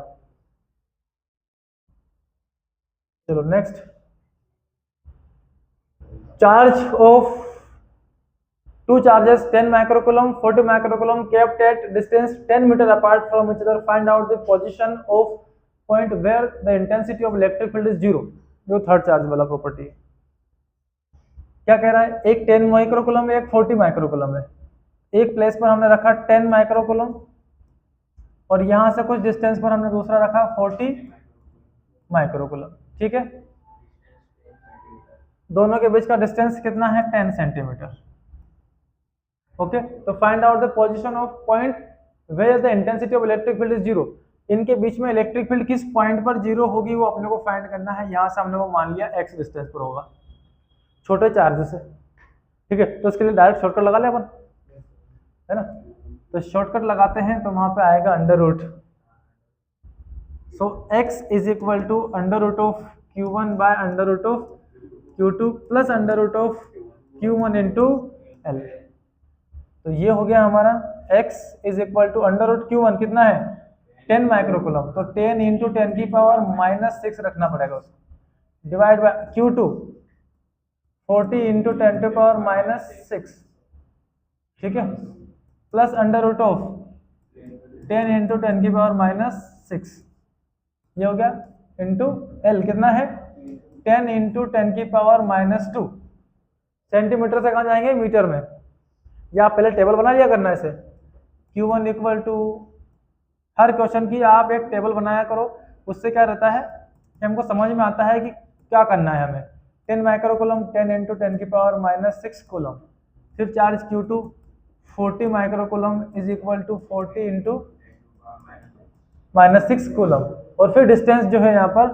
चलो next, charge of two charges 10 microcoulomb 40 microcoulomb kept at distance 10 meter apart from each other, find out the position of point where the intensity of electric field is 0, जो थर्ड चार्ज वाला प्रॉपर्टी है। क्या कह रहा है, एक 10 माइक्रोकूलम है, एक 40 माइक्रोकूलम है, एक प्लेस पर हमने रखा 10 माइक्रोकूलम और यहां से कुछ डिस्टेंस पर हमने दूसरा रखा 40 माइक्रोकूलम। ठीक है, दोनों के बीच का डिस्टेंस कितना है 10 सेंटीमीटर। ओके, तो find out the position of point where the intensity of electric field is 0, इनके बीच में इलेक्ट्रिक फील्ड किस पॉइंट पर 0 होगी वो अपने को फाइंड करना है। यहाँ से हमने वो मान लिया x डिस्टेंस पर होगा छोटे चार्ज से। ठीक है, तो इसके लिए डायरेक्ट शॉर्टकट लगा ले अपन, है ना, तो शॉर्टकट लगाते हैं तो वहां पे आएगा under root, so x is equal to under root of q1 by under root of q2 plus under root of q1 into L. तो ये हो गया हमारा x is equal to under root q1 कितना है 10 माइक्रोकूलम, तो 10 इंटू 10 की पावर -6 रखना पड़ेगा उसको, divide by q2 40 into 10 to power -6, ठीक है, plus under root of 10 into 10 की पावर -6, ये हो गया इंटू एल कितना है 10 इंटू 10 की पावर -2। सेंटीमीटर से कहाँ जाएंगे मीटर में, या आप पहले टेबल बना लिया करना ऐसे, Q1 equal to, her question की आप एक टेबल बनाया करो, उससे क्या रहता है कि हमको समझ में आता है कि क्या करना है हमें। 10 माइक्रोकूलम 10 इंटू 10 की पावर -6 कूलम, फिर charge Q2 40 microcoulomb is equal to 40 into -6 coulomb, और फिर डिस्टेंस जो है यहाँ पर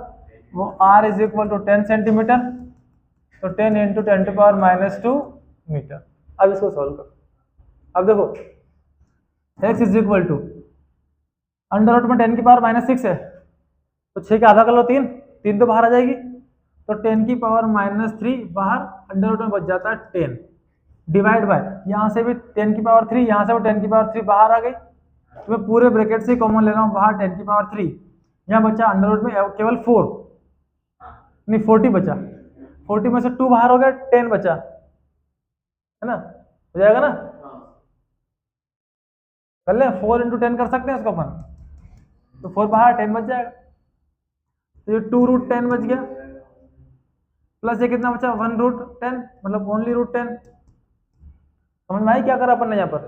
वो R is equal to 10 centimetre, तो 10 इंटू 10 टू पावर -2 मीटर। अब इसको सॉल्व करो, अब देखो x is equal to under root में 10 की पावर -6 है, तो 6 का आधा कर लो 3, 3 तो बाहर आ जाएगी, तो 10 की पावर -3 बाहर, अंडर रूट में बच जाता है 10, डिवाइड बाय यहाँ से भी 10 की पावर 3, यहाँ से भी 10 की पावर 3 बाहर आ गई, तो मैं पूरे ब्रैकेट से कॉमन ले रहा हूँ बाहर 10 की पावर 3, यहाँ बचा अंडर रूट में केवल 4 नहीं 40 बचा, 40 में से 2 बाहर हो गया 10 बचा, है ना, हो जाएगा ना, कर ले 4 इंटू 10 कर सकते हैं इसको अपन, तो 4 बाहर 10 बच जाएगा, तो ये 2 रूट 10 बच गया, प्लस ये कितना बचा 1 रूट 10, मतलब ओनली रूट 10। समझ में आई क्या करा अपन ने यहाँ पर,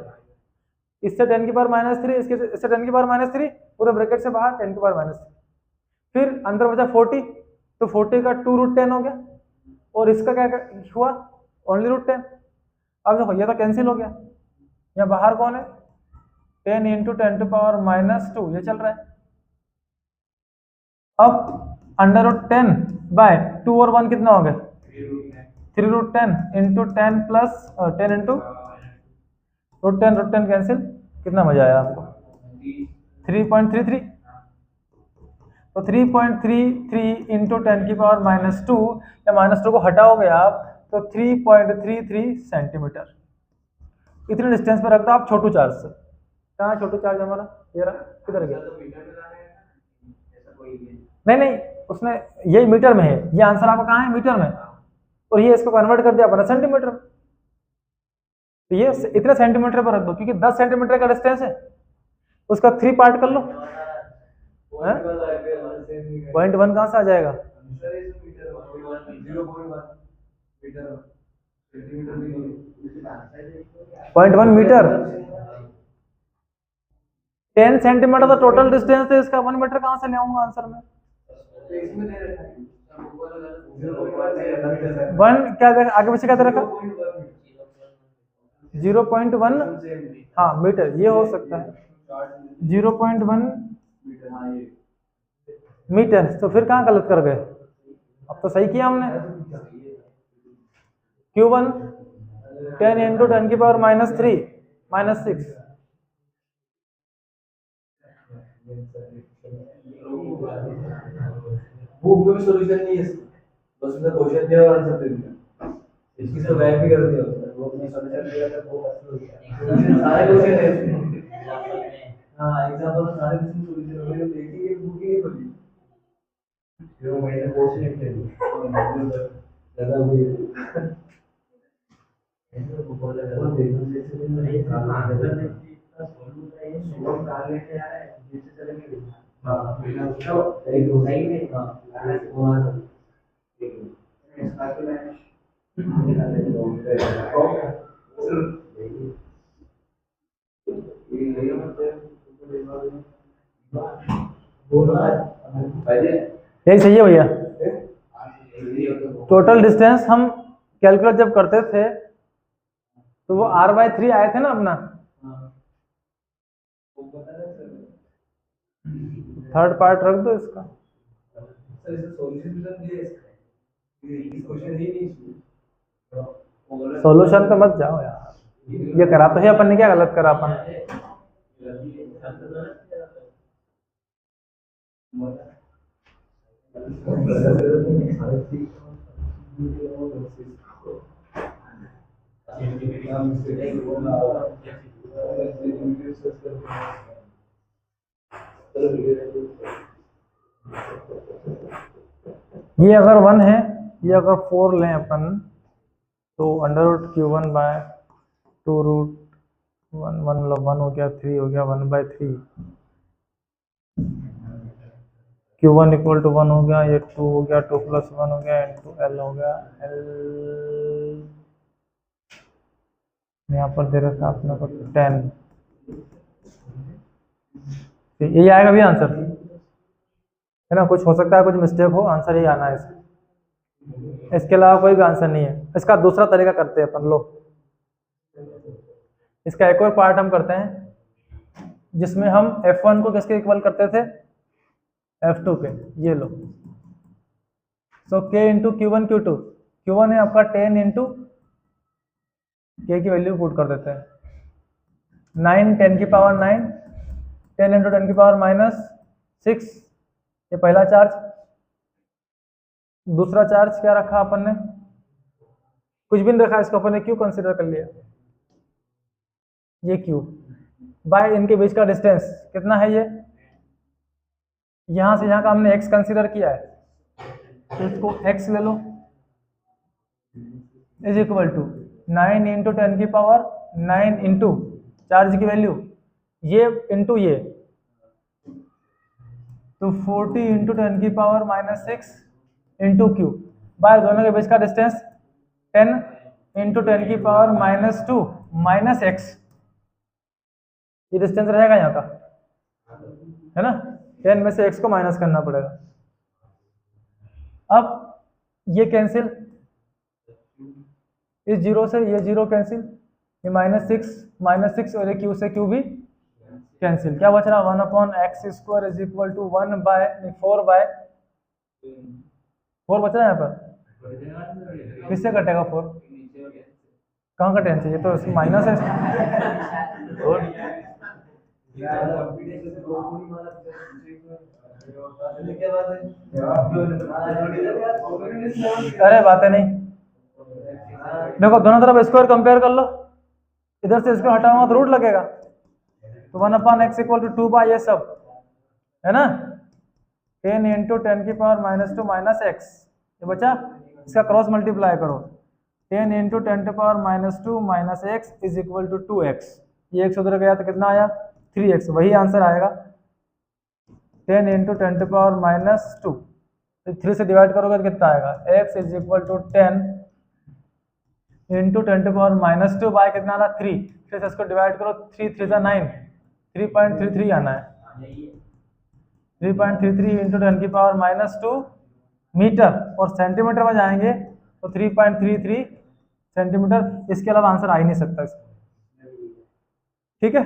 इससे 10 की पावर -3, इससे 10 की पावर -3, पूरे ब्रैकेट से बाहर 10 की पावर -3, फिर अंदर बचा 40, तो 40 का 2 रूट 10 हो गया, और इसका क्या हुआ ओनली रूट 10। अब देखो ये तो कैंसिल हो गया, यहाँ बाहर कौन है 10 इंटू 10 टू पावर -2, ये चल रहा है। अब अंडर रूट 10 बाय 2 और 1 कितना हो गया 3 root 10 into 10 plus 10 into root 10 cancel, कितना मजा आया आपको 3.33, तो 3.33 इंटू 10⁻², या -2 को हटाओगे आप तो 3.33 सेंटीमीटर। इतने डिस्टेंस पर रख दो आप छोटू चार्ज से। कहाँ है छोटू चार्ज हमारा? ये रहा, किधर गया? नहीं नहीं, उसने यही मीटर में है, ये आंसर आपका कहाँ है? मीटर में। और ये इसको कन्वर्ट कर दिया अपना सेंटीमीटर। तो ये इतने सेंटीमीटर पर रख दो, क्योंकि 10 सेंटीमीटर का डिस्टेंस है, उसका 3 पार्ट कर लो। 0.1 कहाँ से आ जाएगा? 0.1 मीटर। 10 सेंटीमीटर तो टोटल डिस्टेंस है इसका, 1 मीटर कहाँ से ले आऊंगा आंसर में? 1 क्या दे, आगे पीछे क्या दे रखा? 0.1, हाँ मीटर, ये हो सकता है 0.1 मीटर। तो फिर कहाँ गलत कर गए? अब तो सही किया हमने। Q1 10 into 10⁻³ -6। बुक में भी सॉल्यूशन नहीं है इसका, बस उसने क्वेश्चन दिया और आंसर दे दिया। इसकी तो गायब भी कर दिया उसने, वो अपने सॉल्यूशन दिया था, वो सॉल्यूशन सारे क्वेश्चन है इसमें। हां, एग्जांपल में सारे क्वेश्चन सॉल्यूशन हो गए, देखिए ये बुक ही नहीं खुली, जो मैंने कोर्स लिख के दिया लगा हुई है। ऐसे बुक वाला और देखो जैसे नहीं आंसर नहीं इसका सॉल्व होता है, ये सॉल्व कर लेके आ रहा है, जैसे चलेंगे। हां, चलो एक दो सही है। हां, और यही सही है भैया। टोटल डिस्टेंस हम कैलकुलेट जब करते थे तो वो R/3 आए थे ना अपना। थर्ड पार्ट रख दो इसका। सॉल्यूशन पे मत जाओ यार, ये करा तो है अपन ने, क्या गलत करा अपन? ये अगर 1 है, ये अगर 4 लें अपन तो √Q1/2√1 1 हो गया, 3 हो गया, 1/3। Q1 = 1 हो गया, ये 2 हो गया, 2 + 1 हो गया, इंटू L हो गया। L यहाँ पर दे रखा अपने को 10। यही आएगा भी आंसर, है ना? कुछ हो सकता है, कुछ मिस्टेक हो, आंसर ही आना है इसका। इसके अलावा कोई भी आंसर नहीं है। इसका दूसरा तरीका करते हैं अपन। लो, इसका एक और पार्ट हम करते हैं जिसमें हम F1 को किसके इक्वल करते थे? F2 के। ये लो, सो K into Q1 Q2। Q1 है आपका 10 इंटू K की वैल्यू पुट कर देते हैं 9 10⁹ 10 इंटू 10⁻⁻6। ये पहला चार्ज। दूसरा चार्ज क्या रखा अपन ने? कुछ भी नहीं रखा, इसको अपन ने Q कंसिडर कर लिया। ये Q बाय इनके बीच का डिस्टेंस कितना है? ये यहां से यहां का हमने X कंसिडर किया है, तो इसको X ले लो, is equal to 9 into 10⁻⁹ into charge की वैल्यू ये इंटू ये, तो 40 इंटू 10⁻⁻6 इंटू Q बाय दोनों के बीच का डिस्टेंस 10 इंटू 10⁻⁻2 माइनस X। ये डिस्टेंस रहेगा यहाँ का, है ना? 10 में से X को माइनस करना पड़ेगा। अब ये कैंसिल, इस 0 से ये 0 कैंसिल, ये -6 और ये Q से Q भी कैंसिल। क्या बच रहा? 1/x² = 4 बच रहा है यहाँ पर। किससे कटेगा 4? कहाँ का टेंस है? ये तो माइनस है। अरे बातें नहीं, देखो दोनों तरफ स्क्वायर कंपेयर कर लो, इधर से इसको हटाऊंगा तो रूट लगेगा, तो 1/x इक्वल टू 2 ये सब है ना, 10 इंटू 10⁻² माइनस एक्स, ये बचा, इसका क्रॉस मल्टीप्लाई करो, 10 into 10⁻² minus x is equal to 2x, ये x उधर गया तो कितना आया 3x, वही आंसर आएगा। 10 इंटू 10⁻², 3 से डिवाइड करोगे तो कितना आएगा, x is equal to 10 into 10⁻² by कितना आना 3, फिर से इसको डिवाइड करो, 3 3 जा 9, 3.33 आना है, 3.33 इंटू 10⁻² मीटर, और सेंटीमीटर में जाएंगे तो 3.33 सेंटीमीटर, इसके अलावा आंसर आ ही नहीं सकता इसका। ठीक है,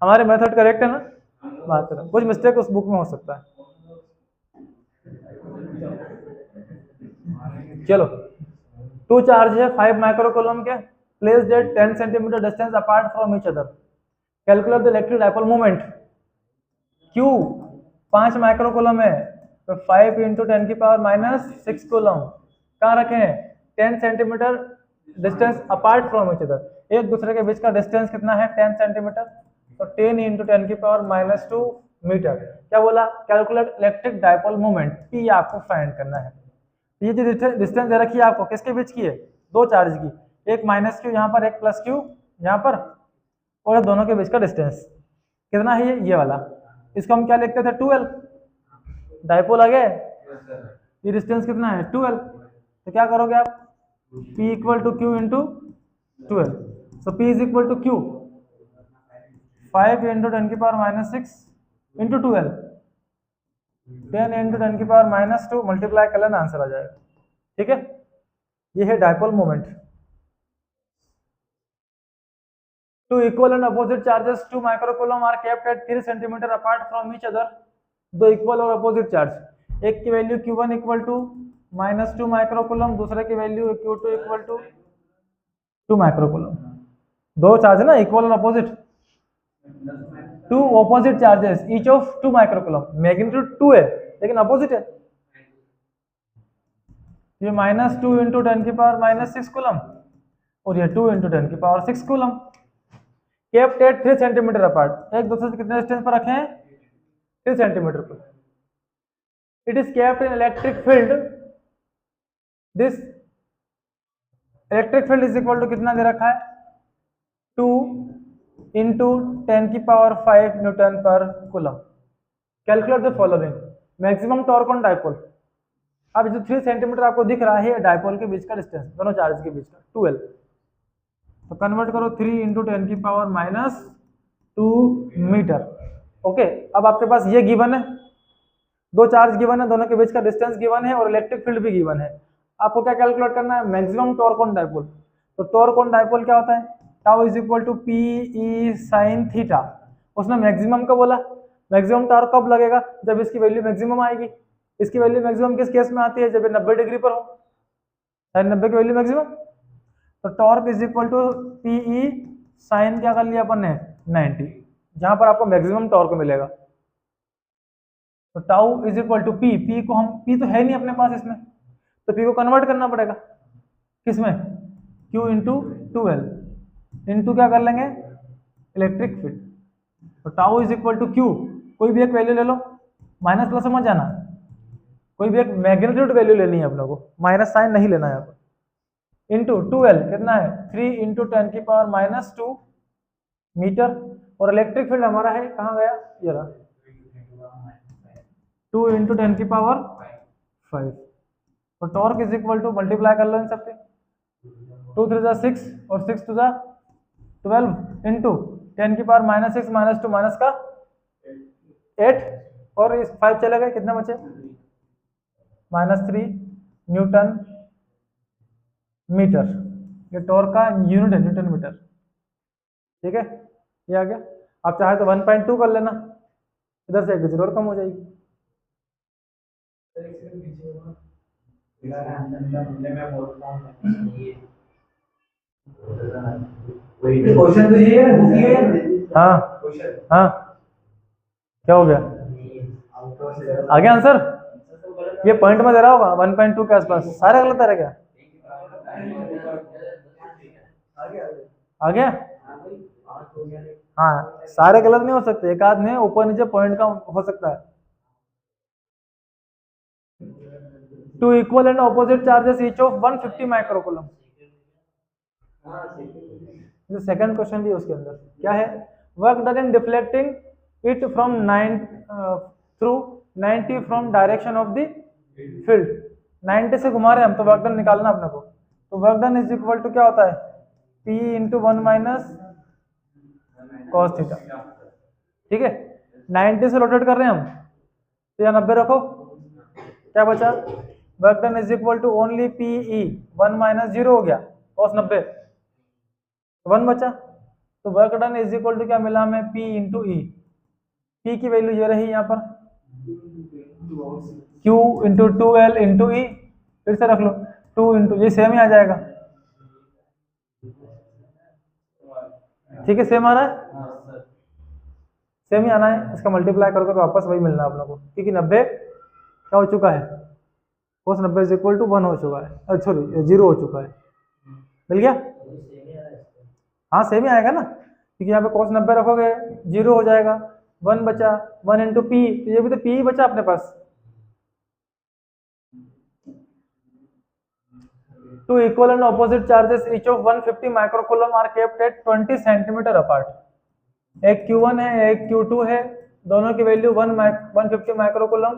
हमारे मेथड करेक्ट है ना, बात करें, कुछ मिस्टेक उस बुक में हो सकता है। चलो, 2 चार्ज है 5 माइक्रोकूलम के, placed at 10 centimetre distance apart from each other, calculate the electric dipole moment. Q 5 microcoulomb है तो 5 इंटू 10⁻⁻6 कूलम, कहाँ रखे हैं 10 centimetre distance apart from each other, एक दूसरे के बीच का डिस्टेंस कितना है 10 सेंटीमीटर, तो 10 इंटू 10⁻² मीटर। क्या बोला, calculate electric dipole moment, P आपको फाइंड करना है। ये जो डिस्टेंस दे रखी है आपको, किसके बीच की है, दो चार्ज की, एक -q यहाँ पर, एक +q यहाँ पर, और दोनों के बीच का डिस्टेंस कितना है, ये वाला, इसको हम क्या लिखते थे 2l, डाइपोल आ गया, ये डिस्टेंस कितना है 2l, तो क्या करोगे आप, P equal to q into 2l, so P is equal to q 5 into 10⁻⁻6 into 2l, 10 into 10⁻² multiply कर लेना, आंसर आ जाएगा। ठीक है, ये है dipole moment. Two equal and opposite charges 2 microcoulomb are kept at 3 centimeter apart from each other, दो इक्वल और अपोजिट चार्ज, एक की value Q1 equal to -2 microcoulomb, दूसरे की value Q2 equal to 2 microcoulomb, दो चार्ज है ना इक्वल और opposite, two opposite charges each of 2 microcoulomb, magnitude 2 है लेकिन अपोजिट है, ये -2 इंटू 10⁻⁻6 कूलम और ये 2 into 10⁻6 coulomb, kept at 3 centimetre apart, एक दूसरे से कितने डिस्टेंस पर रखे हैं 3 सेंटीमीटर पर। It is kept in electric field, this electric field is equal to कितना दे रखा है 2 इंटू 10⁵ न्यूटन पर coulomb. Calculate the following, maximum torque on dipole, अब जो 3 सेंटीमीटर आपको दिख रहा है डाइपोल के बीच का डिस्टेंस, दोनों चार्ज के बीच का 2l, तो कन्वर्ट करो 3 इंटू 10⁻² मीटर। ओके, अब आपके पास ये गिवन है, दो चार्ज गिवन है, दोनों के बीच का डिस्टेंस गिवन है और इलेक्ट्रिक फील्ड भी गिवन है। आपको क्या कैलकुलेट करना है, मैक्सिमम टॉर्क ऑन डाइपोल। तो टॉर्क ऑन डाइपोल क्या होता है, tau is equal to PE sin theta, उसने मैक्सिमम का बोला, मैक्सिमम टॉर्क कब लगेगा, जब इसकी वैल्यू मैक्सिमम आएगी। इसकी वैल्यू मैक्सिमम किस केस में आती है, जब ये 90 डिग्री पर हो, 90 की वैल्यू मैक्सिमम, तो torque is equal to PE sine क्या कर लिया अपन ने 90, जहां पर आपको मैक्सिमम टॉर्क मिलेगा। तो tau is equal to P को हम, P तो है नहीं अपने पास इसमें, तो P को कन्वर्ट करना पड़ेगा किसमें, Q इंटू 2l इंटू क्या कर लेंगे इलेक्ट्रिक फील्ड, तो tau is equal to Q, कोई भी एक वैल्यू ले लो, माइनस प्लस समझ जाना, कोई भी एक मैग्नीट्यूड वैल्यू लेनी है अपने को, माइनस साइन नहीं लेना है यहाँ पर, इंटू 2l कितना है 3 इंटू 10⁻² मीटर, और इलेक्ट्रिक फील्ड हमारा है कहाँ गया, ये रहा 2 इंटू 10⁵, तो torque is equal to, multiply कर लो इन सबके, 2 3 जा 6 और 6 2 जा 12 इंटू 10⁻⁻6 -2 माइनस का 8 और इस 5 चले गए, कितने बचे -3 न्यूटन मीटर, ये टॉर्क का यूनिट है न्यूटन मीटर। ठीक है, ये आ गया, आप चाहे तो 1.2 कर लेना, इधर से एक डिजिट और कम हो जाएगी। क्वेश्चन तो ये है, हाँ हाँ, क्या हो गया, आ गया आंसर? ये पॉइंट में दे रहा होगा 1.2 के आसपास। सारे गलत है क्या? आ गया? हाँ, सारे गलत नहीं हो सकते, एक आध में ऊपर नीचे पॉइंट का हो सकता है। Two equal and opposite charges each of 150 microcoulomb. Second question भी उसके अंदर क्या है? Work done in deflecting it from 9 through 90 from direction of the field. 90 से घुमा रहे हैं हम, तो वर्क डन निकालना अपने को। तो work done is equal to क्या होता है? P into 1 minus cos theta. ठीक है, 90 से रोटेट कर रहे हैं हम, तो यहाँ 90 रखो, क्या बचा? Work done is equal to only PE 1 minus 0 हो गया, कॉस 90 1 बचा। तो work done is equal to क्या मिला हमें? P into E. पी की वैल्यू ये रही यहाँ पर, Q इंटू 2L इंटू ई। फिर से रख लो 2 इंटू, ये सेम ही आ जाएगा। ठीक है, सेम आ रहा है, सेम ही आना है। इसका मल्टीप्लाई करोगे तो वापस वही मिलना है आप लोगों को, क्योंकि 90 क्या हो चुका है? कोस 90 इज इक्वल टू 1 हो चुका है, सॉरी 0 हो चुका है। मिल गया? हाँ, सेम ही आएगा ना, क्योंकि यहाँ पे कोस 90 रखोगे 0 हो जाएगा, 1 बचा, 1 इंटू पी, तो ये भी तो पी ही बचा अपने पास। Two equal and opposite charges each of 150 microcoulomb are kept at 20 centimetre apart. एक Q1 है, एक Q2 है, दोनों की वैल्यू 150 माइक्रोकूलम,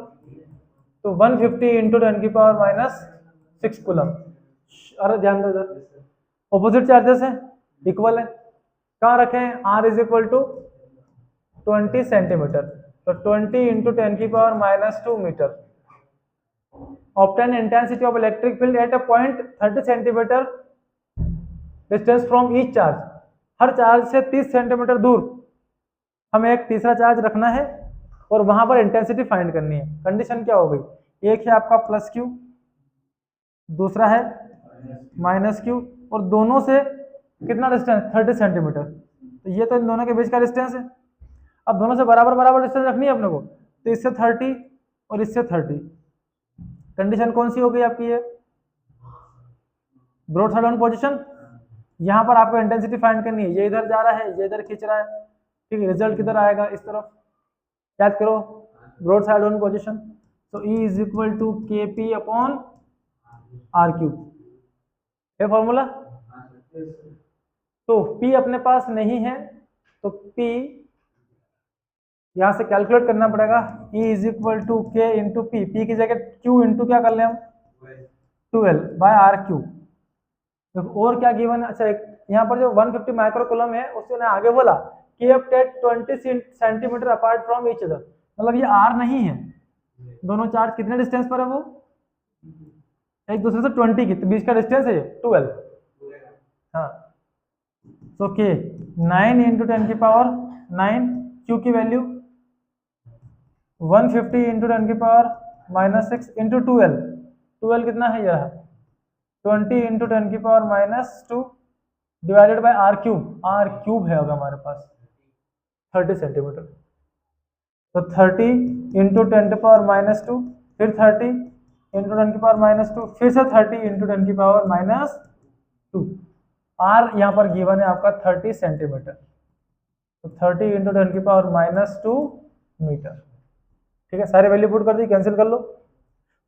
तो 150 इंटू 10 की पावर माइनस 6 कूलम। अरे ध्यान दो इधर, ऑपोजिट चार्जेस है, इक्वल है, कहाँ रखें? R is equal to 20 centimetre, तो 20 इंटू 10 की power minus 2 metre. Obtain intensity of electric field at a point 30 centimetre distance from each charge. हर चार्ज से 30 सेंटीमीटर दूर हमें एक तीसरा चार्ज रखना है और वहां पर इंटेंसिटी फाइंड करनी है। कंडीशन क्या हो गई? एक है आपका प्लस क्यू, दूसरा है माइनस क्यू, और दोनों से कितना डिस्टेंस? 30 सेंटीमीटर। तो ये तो इन दोनों के बीच का डिस्टेंस है। अब दोनों से बराबर बराबर डिस्टेंस रखनी है अपने को, तो इससे 30 और इससे 30। कंडीशन कौन सी हो गई आपकी? ये ब्रॉड साइड ऑन पोजीशन। यहाँ पर आपको इंटेंसिटी फाइंड करनी है, ये इधर जा रहा है, ये इधर खींच रहा है, ठीक है, रिजल्ट किधर आएगा? इस तरफ। याद करो, ब्रॉड साइड ऑन पोजीशन, तो E is equal to KP upon R cube, ये फॉर्मूला। तो P अपने पास नहीं है, तो P यहां से कैलकुलेट करना पड़ेगा। E is equal to K into P, P की जगह Q इंटू क्या कर ले हम? 12 बाय R क्यूब। देखो और क्या गिवन है? अच्छा, यहाँ पर जो 150 माइक्रोकूलम है उसने आगे बोला kept at 20 centimetre apart from each other, मतलब ये R नहीं है। दोनों चार्ज कितने डिस्टेंस पर है? वो एक दूसरे से 20 की, तो बीच का डिस्टेंस है 12। हाँ, तो K 9 इंटू 10 की पावर 9, Q की वैल्यू 150 इंटू 10 की पावर माइनस 6 इंटू 12, 12 कितना है? यह 20 इंटू 10 की power minus 2 divided by R cube. R cube है होगा हमारे पास 30 सेंटीमीटर, तो 30 इंटू 10 की पावर माइनस 2, फिर 30 इंटू 10 की पावर माइनस 2, फिर से 30 इंटू 10 की पावर माइनस 2। R यहाँ पर गिवन है आपका 30 सेंटीमीटर, तो 30 इंटू 10 की पावर माइनस 2 मीटर। ठीक है, सारे वैल्यू पुट कर दी, कैंसिल कर लो।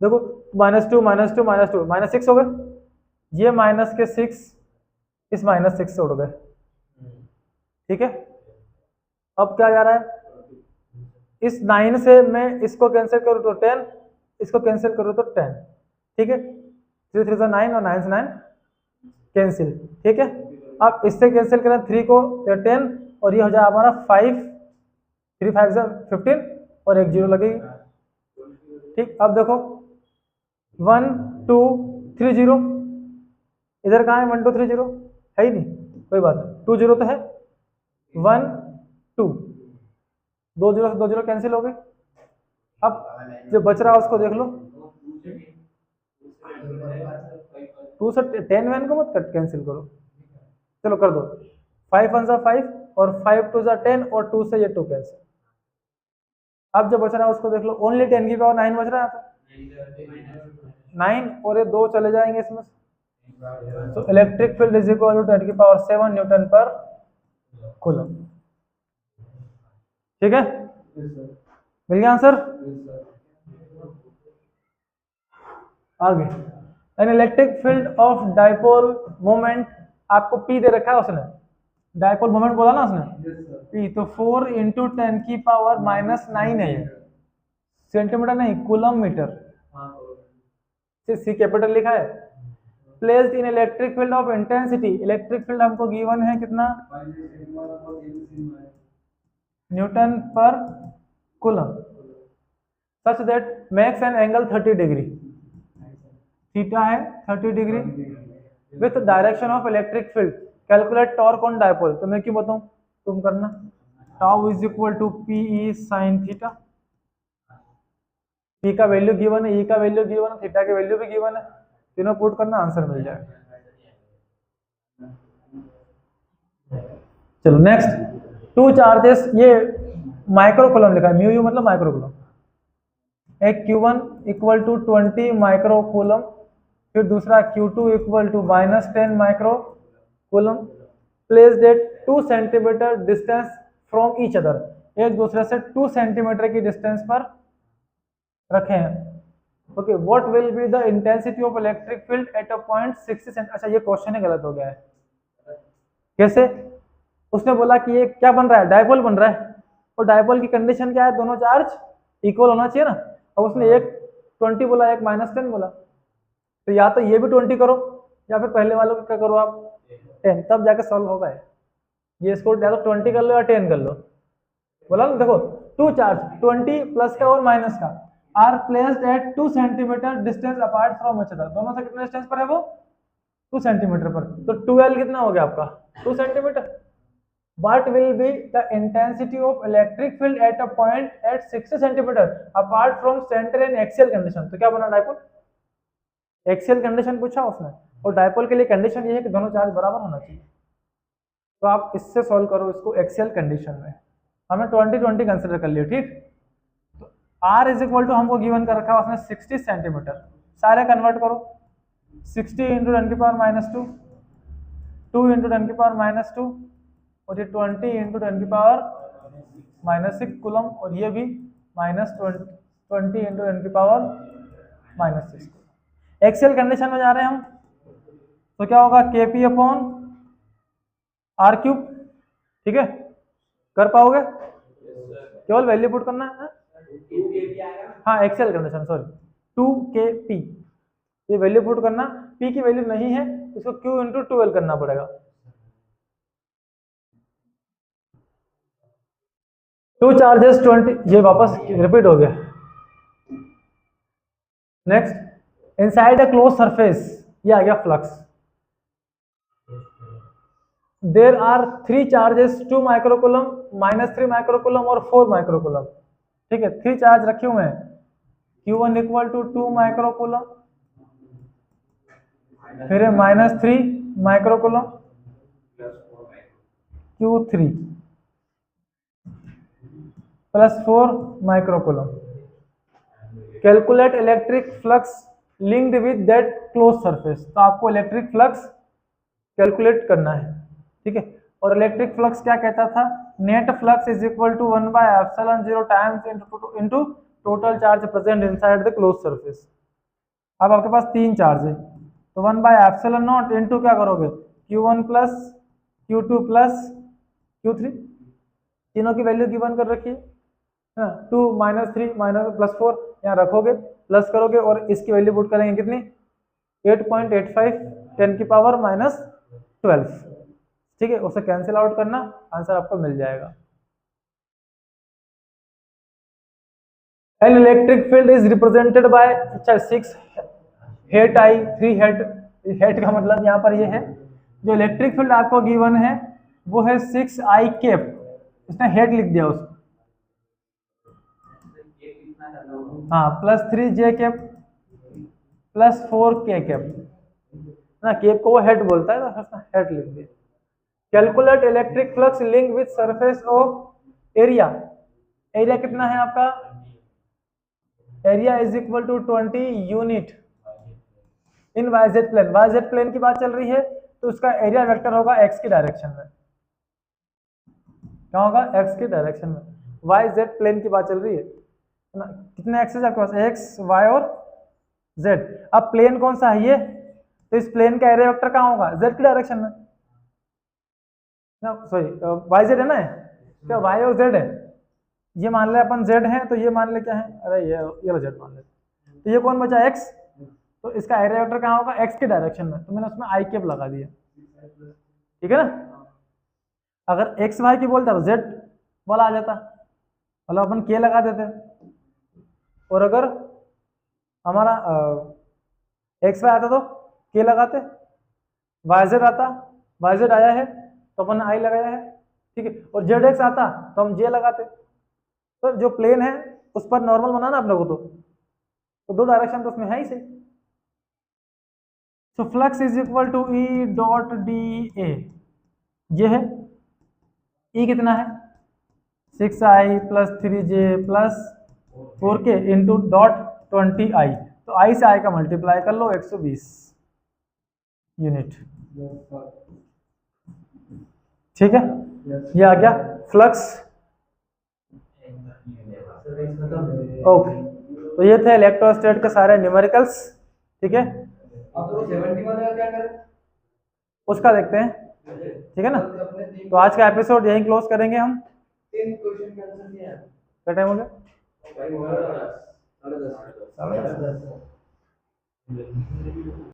देखो माइनस 2 माइनस 2 माइनस 2 माइनस 6 हो गए, ये माइनस के 6 इस माइनस 6 से उड़ गए। ठीक है, अब क्या जा रहा है? इस 9 से मैं इसको कैंसिल करूँ तो 10, इसको कैंसिल करूँ तो 10। ठीक है, 3 3 से 9 और 9 से 9 कैंसिल। ठीक है, अब इससे कैंसिल करें 3 को तो 10, और ये हो जाए हमारा 5, 3 5 से 15 और एक 0 लगेगी। ठीक, अब देखो 1 2 3 0, इधर कहाँ है? 1 2 3 0 है ही नहीं, कोई बात नहीं, 2 0 तो है, 1 2, 2 0 से 2 0 कैंसिल हो गए। अब जो बच रहा है उसको देख लो, 2 से 10 वैन को मत कट कैंसिल करो, चलो कर दो। 5 1 सा 5 और 5 2 सा 10 और 2 से ये 2 कैंसिल। अब जो बच रहा है उसको देख लो, ओनली 10 की पावर 9 बच रहा है, तो 9 और ये 2 चले जाएंगे इसमें से। तो electric field is equal to 10 की पावर 7 न्यूटन पर कूलम। ठीक है, मिल गया आंसर। आगे, an electric field of dipole moment, आपको पी दे रखा है उसने, डाइपोल मोमेंट बोला ना उसने, पी, तो 4 इंटू 10 की पावर -9 है ये, सेंटीमीटर नहीं कूलम मीटर, सी कैपिटल लिखा है। Placed in electric field of intensity, electric field हमको गिवन है कितना, न्यूटन पर coulomb, such that makes an angle 30 degree, theta है 30 degree with direction of electric field, calculate torque on dipole. तो मैं क्यों बताऊं, तुम करना, tau is equal to P E sine theta, P का वैल्यू गिवन है, ई का वैल्यू गिवन है, थीटा की वैल्यू भी गिवन है, तीनों पुट करना, आंसर मिल जाएगा। चलो नेक्स्ट, 2 चार्जेस, ये माइक्रो कूलम लिखा है, म्यू यू मतलब माइक्रो कूलम, एक Q1 equal to 20 micro coulomb, फिर दूसरा Q2 equal to -10 microcoulomb, placed at 2 centimetre distance from each other, एक दूसरे से 2 सेंटीमीटर की डिस्टेंस पर रखे हैं। Okay, what will be the intensity of electric field at a point 60 cent, अच्छा ये क्वेश्चन ही गलत हो गया है। कैसे, उसने बोला कि ये क्या बन रहा है, डाइपोल बन रहा है, और डाइपोल की कंडीशन क्या है, दोनों चार्ज इक्वल होना चाहिए ना। अब उसने एक 20 बोला, एक -10 बोला, तो या तो ये भी 20 करो या फिर पहले वालों को क्या करो आप 10, तब जाके सॉल्व होगा ये इसको या तो 20 कर लो या 10 कर लो। बोला ना, देखो 2 चार्ज 20 प्लस का और माइनस का are placed at 2 centimetre distance apart from each other, दोनों से कितने डिस्टेंस पर है वो, 2 सेंटीमीटर पर, तो 12 कितना हो गया आपका 2 centimetre. What will be the intensity of electric field at a point at 60 centimeter apart from center in axial condition, तो क्या बना डाइपोल, एक्सियल कंडीशन पूछा उसने, और डाइपोल के लिए कंडीशन ये है कि दोनों चार्ज बराबर होना चाहिए। तो आप इससे सॉल्व करो इसको एक्सियल कंडीशन में, हमने 20-20 कंसिडर कर लिया, ठीक। तो R इज इक्वल टू हमको गिवन कर रखा है उसने 60 सेंटीमीटर, सारे कन्वर्ट करो, 60 इंटू 10 की पावर -2, 2 इंटू 10 की पावर -2, और ये 20 इंटू 10 की पावर -6 कूलम, और ये भी -20 इंटू 10 की पावर -6। एक्सियल कंडीशन में जा रहे हैं हम, तो क्या होगा Kp अपॉन R3, ठीक है, कर पाओगे, केवल वैल्यू पुट करना है। हाँ एक्सियल कंडीशन, सॉरी 2Kp, ये वैल्यू पुट करना, P की वैल्यू नहीं है, इसको Q इंटू 12 करना पड़ेगा। 2 चार्जेस 20, ये वापस रिपीट हो गया। Next, inside a close surface, ये आ गया flux, there are 3 charges 2 microcoulomb, -3 microcoulomb और 4 माइक्रोकूलम, ठीक है, 3 चार्ज रखे हुए हैं, Q1 इक्वल टू 2 माइक्रोकूलम, फिर -3 microcoulomb, Q3 +4 microcoulomb. Calculate electric flux linked with that close surface, तो आपको इलेक्ट्रिक फ्लक्स कैलकुलेट करना है, ठीक है। और इलेक्ट्रिक फ्लक्स क्या कहता था, net flux is equal to 1/ε0 times into total charge present inside the close surface. अब आपके पास 3 चार्ज है, तो 1/ε0 इनटू क्या करोगे, Q1 plus Q2 plus Q3, तीनों की वैल्यू गिवन कर रखी है, 2 -3 +4 यहाँ रखोगे, प्लस करोगे और इसकी वैल्यू पुट करेंगे कितनी, 8.85 10 की पावर -12, ठीक है, उसे कैंसिल आउट करना, आंसर आपको मिल जाएगा। An electric field is represented by, अच्छा 6 हेट आई 3 हेट, हेट का मतलब यहाँ पर ये है, जो इलेक्ट्रिक फील्ड आपको गिवन है वो है 6I कैप, इसने हेट लिख दिया उसको, हाँ +3J कैप +4K कैप ना, कैप को वो हेड बोलता है तो हेड लिख दिया। Calculate electric flux link with surface of area, area कितना है आपका, area is equal to 20 unit in YZ plane. YZ plane की बात चल रही है तो उसका एरिया वेक्टर होगा एक्स की डायरेक्शन में। क्या होगा, एक्स की डायरेक्शन में। वाई जेड प्लेन की बात चल रही है ना, कितने एक्सेस आपके पास, एक्स वाई और जेड। अब प्लेन कौन सा है ये, तो इस प्लेन का एरिया वेक्टर कहाँ होगा, जेड की डायरेक्शन में ना, सॉरी वाई जेड है ना, क्या वाई और जेड है, ये मान ले अपन जेड है तो ये मान ले क्या है, अरे ये जेड मान ले, तो ये कौन बचा एक्स, तो इसका एरिया वेक्टर कहाँ होगा, एक्स की डायरेक्शन में, तो मैंने उसमें आई कैप लगा दिया, ठीक है ना। अगर एक्स वाई की बोलता तो जेड वाला आ जाता, मतलब अपन के लगा देते, और अगर हमारा एक्स वाई आता तो के लगाते, वाई जेड आता, वाई जेड आया है तो अपन आई लगाया है, ठीक है, और जेड एक्स आता तो हम जे लगाते। तो जो प्लेन है उस पर नॉर्मल बनाना आप लोगों को, तो दो डायरेक्शन तो उसमें है ही सही। So flux is equal to E dot D A, ये है ई कितना है 6i plus 3j plus 4k into dot 20i, तो आई से आई का मल्टीप्लाई कर लो 120 यूनिट, ठीक है। ये आ गया फ्लक्स, ओके। तो ये थे इलेक्ट्रोस्टैट के सारे न्यूमेरिकल्स, ठीक है। अब तो 70 वाला क्या करें, उसका देखते हैं, ठीक है ना। तो आज का एपिसोड यहीं क्लोज करेंगे हम। 3 क्वेश्चन के आंसर दिया है क्या टाइम हो गया, भाई, 10:30 10:30